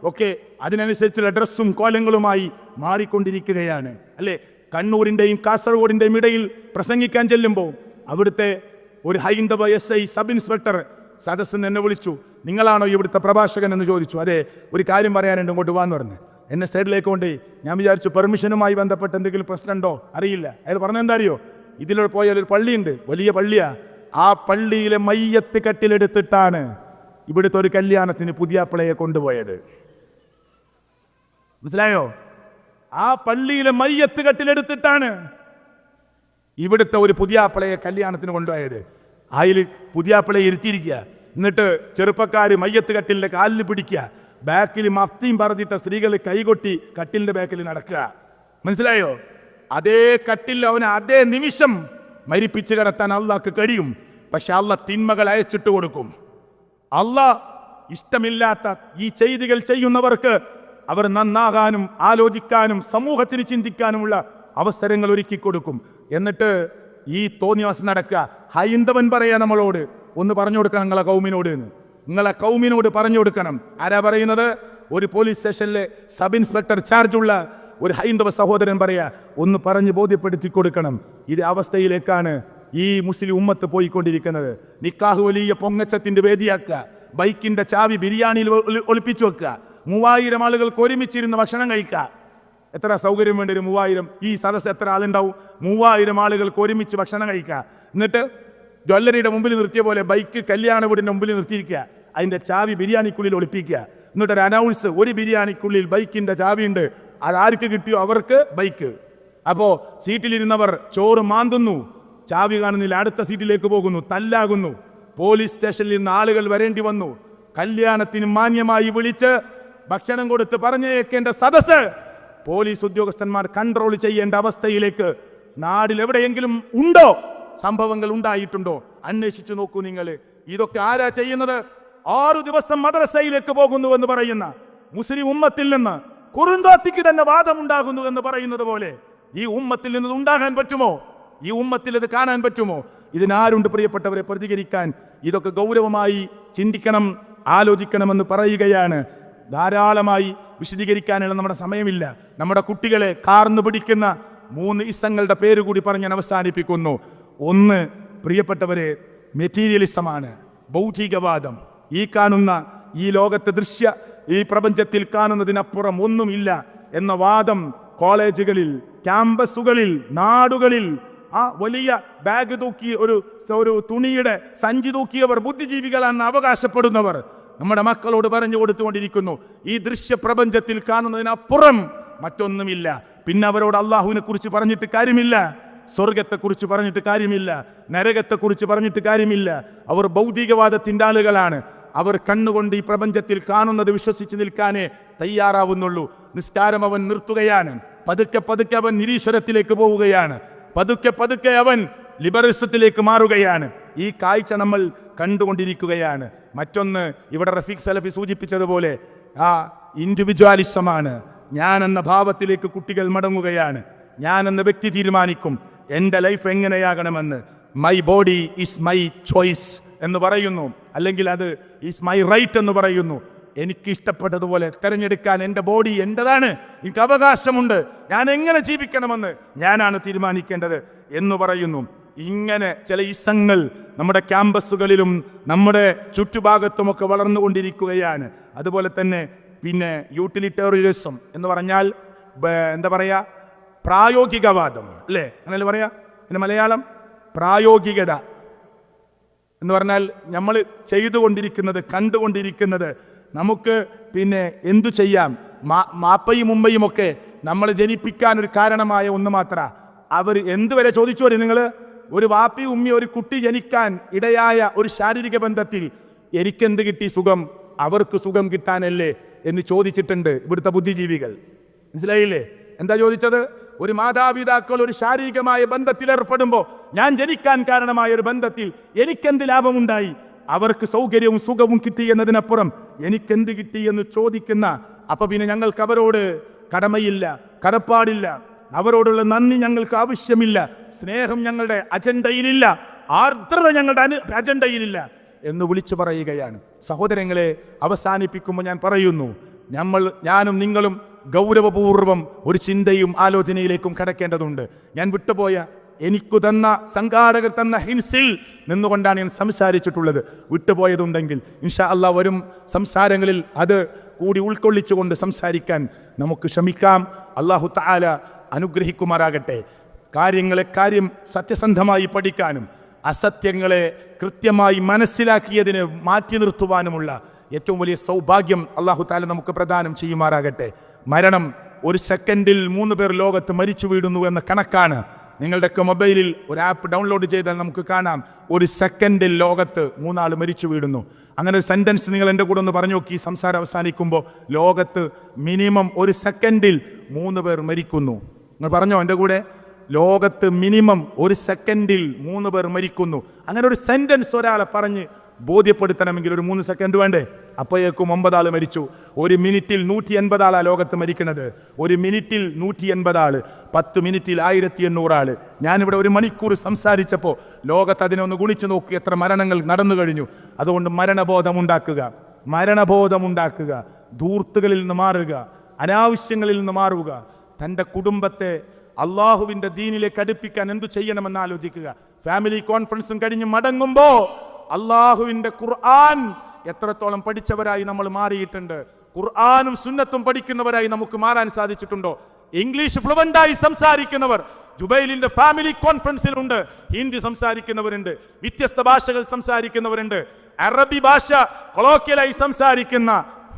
ഒക്കെ അതിനനുസരിച്ചുള്ള ഡ്രസ്സും കോലങ്ങളുമായി മാറിക്കൊണ്ടിരിക്കുകയാണ് അല്ലേ? കണ്ണൂരിൻ്റെയും കാസർഗോഡിൻ്റെയും ഇടയിൽ പ്രസംഗിക്കാൻ ചെല്ലുമ്പോൾ അവിടുത്തെ ഒരു ഹൈന്ദവ SI സബ് ഇൻസ്പെക്ടർ സദസ്സിൽ എന്നെ വിളിച്ചു. നിങ്ങളാണോ ഇവിടുത്തെ പ്രഭാഷകൻ എന്ന് ചോദിച്ചു. അതെ, ഒരു കാര്യം പറയാനുണ്ട്, ഇങ്ങോട്ട് വാന്ന് പറഞ്ഞു. എന്നെ സൈഡിലേക്ക് കൊണ്ട് ഞാൻ വിചാരിച്ചു പെർമിഷനുമായി ബന്ധപ്പെട്ട് എന്തെങ്കിലും പ്രശ്നമുണ്ടോ അറിയില്ല. അയാൾ പറഞ്ഞെന്താ അറിയോ? ഇതിലൂടെ പോയാൽ ഒരു പള്ളിയുണ്ട്, വലിയ പള്ളിയാ. ആ പള്ളിയിലെ മയ്യത്ത് കട്ടിലെടുത്തിട്ടാണ് ഇവിടുത്തെ ഒരു കല്യാണത്തിന് പുതിയാപ്പിളയെ കൊണ്ടുപോയത്. മനസ്സിലായോ? ആ പള്ളിയിലെ മയ്യത്ത് കട്ടിലെടുത്തിട്ടാണ് ഇവിടുത്തെ ഒരു പുതിയാപ്പിളയെ കല്യാണത്തിന് കൊണ്ടുപോയത്. അതിൽ പുതിയാപ്പിളയെ ഇരുത്തിയിരിക്കുക, എന്നിട്ട് ചെറുപ്പക്കാർ മയ്യത്ത് കട്ടിലിന്റെ കാലിൽ പിടിക്കുക, ബാക്കിൽ മഫ്തിയും പറഞ്ഞിട്ട സ്ത്രീകൾ കൈകൊട്ടി കട്ടിലിന്റെ ബാക്കിൽ നടക്കുക. മനസ്സിലായോ? അതേ കട്ടിൽ അവന് അതേ നിമിഷം മരിപ്പിച്ച് കിടത്താൻ അള്ളാഹ്ക്ക് കഴിയും. പക്ഷെ അള്ളാഹ് തിന്മകൾ അയച്ചിട്ട് കൊടുക്കും. അള്ളാഹ് ഇഷ്ടമില്ലാത്ത ഈ ചെയ്തികൾ ചെയ്യുന്നവർക്ക് അവർ നന്നാകാനും ആലോചിക്കാനും സമൂഹത്തിന് ചിന്തിക്കാനുമുള്ള അവസരങ്ങൾ ഒരുക്കി കൊടുക്കും. എന്നിട്ട് ഈ തോന്നിവാസം നടക്കുക. ഹൈന്ദവൻ പറയാ നമ്മളോട് ഒന്ന് പറഞ്ഞു കൊടുക്കണം, നിങ്ങളെ കൗമിനോട് പറഞ്ഞു കൊടുക്കണം. ആരാ പറയുന്നത്? ഒരു പോലീസ് സ്റ്റേഷനിലെ സബ് ഇൻസ്പെക്ടർ ചാർജുള്ള ഒരു ഹൈന്ദവ സഹോദരൻ പറയാ, ഒന്ന് പറഞ്ഞ് ബോധ്യപ്പെടുത്തി കൊടുക്കണം. ഇത് അവസ്ഥയിലേക്കാണ് ഈ മുസ്ലിം ഉമ്മത്ത് പോയിക്കൊണ്ടിരിക്കുന്നത്. നിക്കാഹ് വലിയ പൊങ്ങച്ചത്തിന്റെ വേദിയാക്കുക, ബൈക്കിന്റെ ചാവി ബിരിയാണിയിൽ ഒളിപ്പിച്ചു വെക്കുക, 3000 ആളുകൾക്ക് ഒരുമിച്ചിരുന്ന് ഭക്ഷണം കഴിക്കുക. എത്ര സൗകര്യം വേണ്ടി വരും? 3000. ഈ സദസ്സ് എത്ര ആളുണ്ടാവും? 3000 ആളുകൾക്ക് ഒരുമിച്ച് ഭക്ഷണം കഴിക്കുക. എന്നിട്ട് ജ്വല്ലറിയുടെ മുമ്പിൽ നിർത്തിയ പോലെ ബൈക്ക് കല്യാണ വീടിന്റെ മുമ്പിൽ നിർത്തിയിരിക്കുക, അതിന്റെ ചാവി ബിരിയാണിക്കുള്ളിൽ ഒളിപ്പിക്കുക. എന്നിട്ട് ഒരു അനൗൺസ്, ഒരു ബിരിയാണിക്കുള്ളിൽ ബൈക്കിന്റെ ചാവിയുണ്ട്, അതാർക്ക് കിട്ടിയോ അവർക്ക് ബൈക്ക്. അപ്പോ സീറ്റിലിരുന്നവർ ചോറ് മാന്തുന്നു, ചാവി കാണുന്നില്ല, അടുത്ത സീറ്റിലേക്ക് പോകുന്നു, തല്ലാകുന്നു. പോലീസ് സ്റ്റേഷനിൽ നിന്ന് ആളുകൾ വരേണ്ടി വന്നു. കല്യാണത്തിന് മാന്യമായി വിളിച്ച് ഭക്ഷണം കൊടുത്ത് പറഞ്ഞേക്കേണ്ട സദസ്സ് പോലീസ് ഉദ്യോഗസ്ഥന്മാർ കൺട്രോൾ ചെയ്യേണ്ട അവസ്ഥയിലേക്ക് നാടിൽ എവിടെയെങ്കിലും ഉണ്ടോ? സംഭവങ്ങൾ ഉണ്ടായിട്ടുണ്ടോ? അന്വേഷിച്ചു നോക്കൂ നിങ്ങൾ. ഇതൊക്കെ ആരാ ചെയ്യുന്നത്? 6 ദിവസം മദ്രസയിലേക്ക് പോകുന്നുവെന്ന് പറയുന്ന മുസ്ലിം ഉമ്മത്തിൽ നിന്ന് കുറുന്തോത്തിക്ക് തന്നെ വാദമുണ്ടാകുന്നു എന്ന് പറയുന്നത് പോലെ ഈ ഉമ്മത്തിൽ നിന്ന് ഉണ്ടാകാൻ പറ്റുമോ? ഈ ഉമ്മത്തിൽ ഇത് കാണാൻ പറ്റുമോ? ഇതിനാരുണ്ട് പ്രിയപ്പെട്ടവരെ പ്രതികരിക്കാൻ? ഇതൊക്കെ ഗൗരവമായി ചിന്തിക്കണം, ആലോചിക്കണമെന്ന് പറയുകയാണ്. ധാരാളമായി വിശദീകരിക്കാനുള്ള നമ്മുടെ സമയമില്ല. നമ്മുടെ കുട്ടികളെ കാർന്നു പിടിക്കുന്ന 3 ഇസങ്ങളുടെ പേര് കൂടി പറഞ്ഞ് ഞാൻ അവസാനിപ്പിക്കുന്നു. ഒന്ന്, പ്രിയപ്പെട്ടവരെ, മെറ്റീരിയലിസമാണ്, ഭൗതികവാദം. ഈ കാണുന്ന ഈ ലോകത്തെ ഈ പ്രപഞ്ചത്തിൽ കാണുന്നതിനപ്പുറം ഒന്നുമില്ല എന്ന വാദം കോളേജുകളിൽ, ക്യാമ്പസുകളിൽ, നാടുകളിൽ ആ വലിയ ബാഗ് തൂക്കി ഒരു തുണിയുടെ സഞ്ചി തൂക്കിയവർ ബുദ്ധിജീവികളാണെന്ന് അവകാശപ്പെടുന്നവർ നമ്മുടെ മക്കളോട് പറഞ്ഞു കൊടുത്തുകൊണ്ടിരിക്കുന്നു. ഈ ദൃശ്യപ്രപഞ്ചത്തിൽ കാണുന്നതിനപ്പുറം മറ്റൊന്നുമില്ല. പിന്നെ അവരോട് അള്ളാഹുവിനെ കുറിച്ച് പറഞ്ഞിട്ട് കാര്യമില്ല, സ്വർഗത്തെക്കുറിച്ച് പറഞ്ഞിട്ട് കാര്യമില്ല, നരകത്തെക്കുറിച്ച് പറഞ്ഞിട്ട് കാര്യമില്ല. അവർ ഭൗതികവാദത്തിൻ്റെ ആളുകളാണ്. അവർ കണ്ണുകൊണ്ട് ഈ പ്രപഞ്ചത്തിൽ കാണുന്നത് വിശ്വസിച്ച് നിൽക്കാനേ തയ്യാറാവുന്നുള്ളൂ. നിസ്കാരം അവൻ നിർത്തുകയാണ്, പതുക്കെ പതുക്കെ അവൻ നിരീശ്വരത്തിലേക്ക് പോവുകയാണ്, പതുക്കെ പതുക്കെ അവൻ ലിബറലിസത്തിലേക്ക് മാറുകയാണ്. ഈ കാഴ്ച നമ്മൾ കണ്ടുകൊണ്ടിരിക്കുകയാണ്. മറ്റൊന്ന്, ഇവിടെ റഫീഖ് സലഫി സൂചിപ്പിച്ചതുപോലെ ആ ഇൻഡിവിജ്വാലിസമാണ്. ഞാൻ എന്ന ഭാവത്തിലേക്ക് കുട്ടികൾ മടങ്ങുകയാണ്. ഞാൻ എന്ന വ്യക്തി തീരുമാനിക്കും എൻ്റെ ലൈഫ് എങ്ങനെയാകണമെന്ന്. My body is my choice എന്ന് പറയുന്നു, അല്ലെങ്കിൽ അത് ഈസ് മൈ റൈറ്റ് എന്ന് പറയുന്നു. എനിക്ക് ഇഷ്ടപ്പെട്ടതുപോലെ തിരഞ്ഞെടുക്കാൻ എൻ്റെ ബോഡി എൻ്റെതാണ്, എനിക്ക് അവകാശമുണ്ട്, ഞാൻ എങ്ങനെ ജീവിക്കണമെന്ന് ഞാനാണ് തീരുമാനിക്കേണ്ടത് എന്ന് പറയുന്നു. ഇങ്ങനെ ചില ഇസങ്ങൾ നമ്മുടെ ക്യാമ്പസുകളിലും നമ്മുടെ ചുറ്റുഭാഗത്തുമൊക്കെ വളർന്നുകൊണ്ടിരിക്കുകയാണ്. അതുപോലെ തന്നെ പിന്നെ യൂട്ടിലിറ്റേറിയനിസം എന്ന് പറഞ്ഞാൽ എന്താ പറയുക, പ്രായോഗികവാദം അല്ലേ, അങ്ങനെ പറയാ. പിന്നെ മലയാളം പ്രായോഗികത എന്ന് പറഞ്ഞാൽ നമ്മൾ ചെയ്തുകൊണ്ടിരിക്കുന്നത്, കണ്ടുകൊണ്ടിരിക്കുന്നത്, നമുക്ക് പിന്നെ എന്തു ചെയ്യാം. മാപ്പയും ഉമ്മയും ഒക്കെ നമ്മൾ ജനിപ്പിക്കാൻ ഒരു കാരണമായ ഒന്ന് മാത്ര. അവർ എന്തുവരെ ചോദിച്ചു വരും നിങ്ങൾ, ഒരു വാപ്പി ഉമ്മി ഒരു കുട്ടി ജനിക്കാൻ ഇടയായ ഒരു ശാരീരിക ബന്ധത്തിൽ എനിക്കെന്ത് കിട്ടി സുഖം, അവർക്ക് സുഖം കിട്ടാനല്ലേ എന്ന് ചോദിച്ചിട്ടുണ്ട് ഇവിടുത്തെ ബുദ്ധിജീവികൾ. മനസ്സിലായില്ലേ എന്താ ചോദിച്ചത്? ഒരു മാതാപിതാക്കൾ ഒരു ശാരീരികമായ ബന്ധത്തിൽ ഏർപ്പെടുമ്പോൾ, ഞാൻ ജനിക്കാൻ കാരണമായ ഒരു ബന്ധത്തിൽ എനിക്കെന്ത് ലാഭമുണ്ടായി, അവർക്ക് സൗകര്യവും സുഖവും കിട്ടി എന്നതിനപ്പുറം എനിക്കെന്ത് കിട്ടി എന്ന് ചോദിക്കുന്ന, അപ്പൊ പിന്നെ ഞങ്ങൾക്ക് അവരോട് കടമയില്ല, കടപ്പാടില്ല, അവരോടുള്ള നന്ദി ഞങ്ങൾക്ക് ആവശ്യമില്ല, സ്നേഹം ഞങ്ങളുടെ അജണ്ടയിലില്ല, ആർദ്രത ഞങ്ങളുടെ അജണ്ടയിലില്ല എന്ന് വിളിച്ചു പറയുകയാണ്. സഹോദരങ്ങളെ, അവസാനിപ്പിക്കുമ്പോൾ ഞാൻ പറയുന്നു, ഞാനും നിങ്ങളും ഗൗരവപൂർവം ഒരു ചിന്തയും ആലോചനയിലേക്കും കടക്കേണ്ടതുണ്ട്. ഞാൻ വിട്ടുപോയ, എനിക്കു തന്ന, സംഘാടകർ തന്ന ഹിൻസിൽ നിന്നുകൊണ്ടാണ് ഞാൻ സംസാരിച്ചിട്ടുള്ളത്. വിട്ടുപോയതുണ്ടെങ്കിൽ ഇൻഷാ അല്ലാഹ് വരും സംസാരങ്ങളിൽ അത് കൂടി ഉൾക്കൊള്ളിച്ചുകൊണ്ട് സംസാരിക്കാൻ നമുക്ക് ശ്രമിക്കാം. അല്ലാഹു തആല അനുഗ്രഹിക്കുമാറാകട്ടെ. കാര്യം സത്യസന്ധമായി പഠിക്കാനും അസത്യങ്ങളെ കൃത്യമായി മനസ്സിലാക്കിയതിന് മാറ്റി നിർത്തുവാനുമുള്ള ഏറ്റവും വലിയ സൗഭാഗ്യം അല്ലാഹു തആല നമുക്ക് പ്രദാനം ചെയ്യുമാറാകട്ടെ. മരണം, ഒരു സെക്കൻഡിൽ 3 പേർ ലോകത്ത് മരിച്ചു വീഴുന്നു എന്ന കണക്കാണ്. നിങ്ങളുടെയൊക്കെ മൊബൈലിൽ ഒരു ആപ്പ് ഡൗൺലോഡ് ചെയ്താൽ നമുക്ക് കാണാം, ഒരു സെക്കൻഡിൽ ലോകത്ത് 3 ആൾ മരിച്ചു വീഴുന്നു. അങ്ങനെ ഒരു സെൻറ്റൻസ് നിങ്ങൾ എൻ്റെ കൂടെ ഒന്ന് പറഞ്ഞു നോക്കി. സംസാരം അവസാനിക്കുമ്പോൾ ലോകത്ത് മിനിമം ഒരു സെക്കൻഡിൽ 3 പേർ മരിക്കുന്നു. നിങ്ങൾ പറഞ്ഞോ എൻ്റെ കൂടെ, ലോകത്ത് മിനിമം ഒരു സെക്കൻഡിൽ 3 പേർ മരിക്കുന്നു. അങ്ങനെ ഒരു സെൻറ്റൻസ് ഒരാളെ പറഞ്ഞ് ബോധ്യപ്പെടുത്തണമെങ്കിൽ ഒരു 3 സെക്കൻഡ് വേണ്ടേ? അപ്പോഴേക്കും 9 ആൾ മരിച്ചു. ഒരു മിനിറ്റിൽ 180 ആളാണ് ലോകത്ത് മരിക്കുന്നത്. ഒരു മിനിറ്റിൽ 180 ആള്, 10 മിനിറ്റിൽ 1800 ആള്. ഞാനിവിടെ 1 മണിക്കൂർ സംസാരിച്ചപ്പോൾ ലോകത്ത് അതിനൊന്ന് ഗുണിച്ചു നോക്കി എത്ര മരണങ്ങൾ നടന്നു കഴിഞ്ഞു. അതുകൊണ്ട് മരണബോധമുണ്ടാക്കുക, ധൂർത്തുകളിൽ നിന്ന് മാറുക, അനാവശ്യങ്ങളിൽ നിന്ന് മാറുക, തൻ്റെ കുടുംബത്തെ അള്ളാഹുവിൻ്റെ ദീനിലേക്ക് അടുപ്പിക്കാൻ എന്തു ചെയ്യണമെന്ന് ആലോചിക്കുക. ഫാമിലി കോൺഫറൻസും കഴിഞ്ഞ് മടങ്ങുമ്പോൾ അള്ളാഹുവിൻ്റെ ഖുർആൻ എത്രത്തോളം പഠിച്ചവരായി നമ്മൾ മാറിയിട്ടുണ്ട്, ഖുർആനും സുന്നത്തും പഠിക്കുന്നവരായി നമുക്ക് മാറാൻ സാധിച്ചിട്ടുണ്ടോ? ഇംഗ്ലീഷ് ഫ്ലുവൻ്റായി സംസാരിക്കുന്നവർ ജുബൈലിന്റെ ഫാമിലി കോൺഫറൻസിലുണ്ട്. ഹിന്ദി സംസാരിക്കുന്നവരുണ്ട്, വ്യത്യസ്ത ഭാഷകൾ സംസാരിക്കുന്നവരുണ്ട്, അറബി ഭാഷ കൊളോക്കിയലായി സംസാരിക്കുന്ന,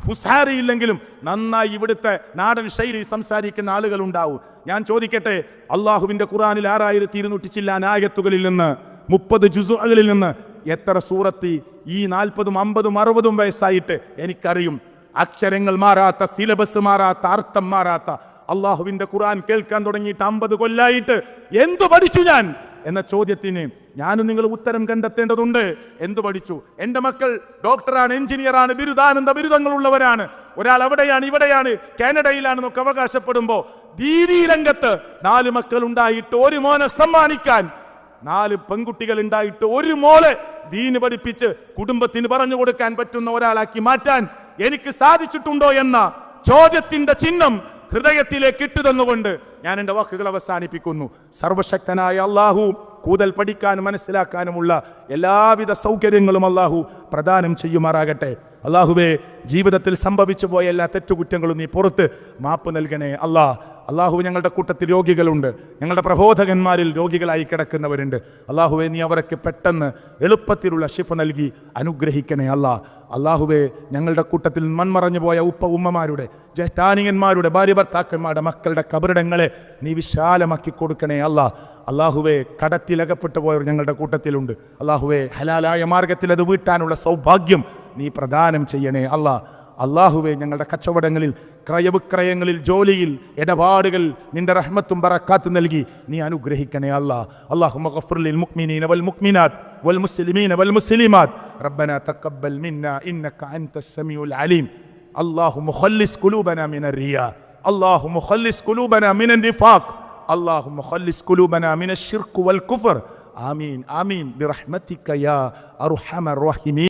ഫുസാരി ഇല്ലെങ്കിലും നന്നായി ഇവിടുത്തെ നാടൻ ശൈലി സംസാരിക്കുന്ന ആളുകൾ ഉണ്ടാവും. ഞാൻ ചോദിക്കട്ടെ, അള്ളാഹുവിന്റെ ഖുർആനിൽ 6200 ചില്ലാൻ ആയത്തുകളിൽ നിന്ന് 30 ജുസുകളിൽ നിന്ന് എത്ര സൂറത്തി ഈ 40, 50, 60 വയസ്സായിട്ട് എനിക്കറിയും? അക്ഷരങ്ങൾ മാറാത്ത, സിലബസ് മാറാത്ത, അർത്ഥം മാറാത്ത അള്ളാഹുവിന്റെ ഖുർആൻ കേൾക്കാൻ തുടങ്ങിയിട്ട് 50 കൊല്ലായിട്ട് എന്തു പഠിച്ചു ഞാൻ എന്ന ചോദ്യത്തിന് ഞാനും നിങ്ങൾ ഉത്തരം കണ്ടെത്തേണ്ടതുണ്ട്. എന്തു പഠിച്ചു? എൻ്റെ മക്കൾ ഡോക്ടറാണ്, എഞ്ചിനീയറാണ്, ബിരുദാനന്ദ ബിരുദങ്ങളുള്ളവരാണ്, ഒരാൾ അവിടെയാണ്, ഇവിടെയാണ്, കാനഡയിലാണെന്നൊക്കെ അവകാശപ്പെടുമ്പോൾ ദീനീ രംഗത്ത് 4 മക്കൾ ഉണ്ടായിട്ട് 1 മോനെ സമ്മാനിക്കാൻ, 4 പെൺകുട്ടികൾ ഉണ്ടായിട്ട് 1 മോളെ ദീന് പഠിപ്പിച്ച് കുടുംബത്തിന് പറഞ്ഞു കൊടുക്കാൻ പറ്റുന്ന ഒരാളാക്കി മാറ്റാൻ എനിക്ക് സാധിച്ചിട്ടുണ്ടോ എന്ന ചോദ്യത്തിന്റെ ചിഹ്നം ഹൃദയത്തിലേക്ക് ഇട്ടുതന്നുകൊണ്ട് ഞാൻ എൻ്റെ വാക്കുകൾ അവസാനിപ്പിക്കുന്നു. സർവശക്തനായ അള്ളാഹു കൂടുതൽ പഠിക്കാനും മനസ്സിലാക്കാനുമുള്ള എല്ലാവിധ സൗകര്യങ്ങളും അള്ളാഹു പ്രദാനം ചെയ്യുമാറാകട്ടെ. അള്ളാഹുവേ, ജീവിതത്തിൽ സംഭവിച്ചു പോയ എല്ലാ തെറ്റുകുറ്റങ്ങളും നീ പുറത്ത് മാപ്പ് നൽകണേ അള്ളാഹു. ഞങ്ങളുടെ കൂട്ടത്തിൽ രോഗികളുണ്ട്, ഞങ്ങളുടെ പ്രബോധകന്മാരിൽ രോഗികളായി കിടക്കുന്നവരുണ്ട്. അള്ളാഹുവെ, നീ അവർക്ക് പെട്ടെന്ന് എളുപ്പത്തിലുള്ള ശിഫ നൽകി അനുഗ്രഹിക്കണേ അള്ളാഹുവെ, ഞങ്ങളുടെ കൂട്ടത്തിൽ മൺമറഞ്ഞു പോയ ഉമ്മമാരുടെ, ജ്യേഷ്ഠാനിയന്മാരുടെ, ഭാര്യ ഭർത്താക്കന്മാരുടെ, മക്കളുടെ കബറിടങ്ങളെ നീ വിശാലമാക്കി കൊടുക്കണേ അള്ളാഹുവെ, കടത്തിലകപ്പെട്ടു പോയവർ ഞങ്ങളുടെ കൂട്ടത്തിലുണ്ട്. അള്ളാഹുവെ, ഹലാലായ മാർഗത്തിൽ അത് വീട്ടാനുള്ള സൗഭാഗ്യം നീ പ്രദാനം ചെയ്യണേ അള്ളാഹുവെ, ഞങ്ങളുടെ കച്ചവടങ്ങളിൽ, ക്രയവിക്രയങ്ങളിൽ, ജോലിയിൽ, ഇടപാടുകൾ നിന്റെ റഹ്മത്തും ബറക്കാത്തും നൽകി നീ അനുഗ്രഹിക്കണേ അല്ലാഹുമ്മ ഗഫിർ ലിൽ മുഅ്മിനീന വൽ മുഅ്മിനാത്ത് വൽ മുസ്ലിമീന വൽ മുസ്ലിമാത്ത് റബ്ബനാ തഖബ്ബൽ മിന്നാ ഇന്നക അൻതസ് സമീഉൽ അലീം. اللهم خلص قلوبنا من الرياء، اللهم خلص قلوبنا من النفاق، اللهم خلص قلوبنا من الشرك والكفر. آمين آمين برحمتك يا أرحم الراحمين.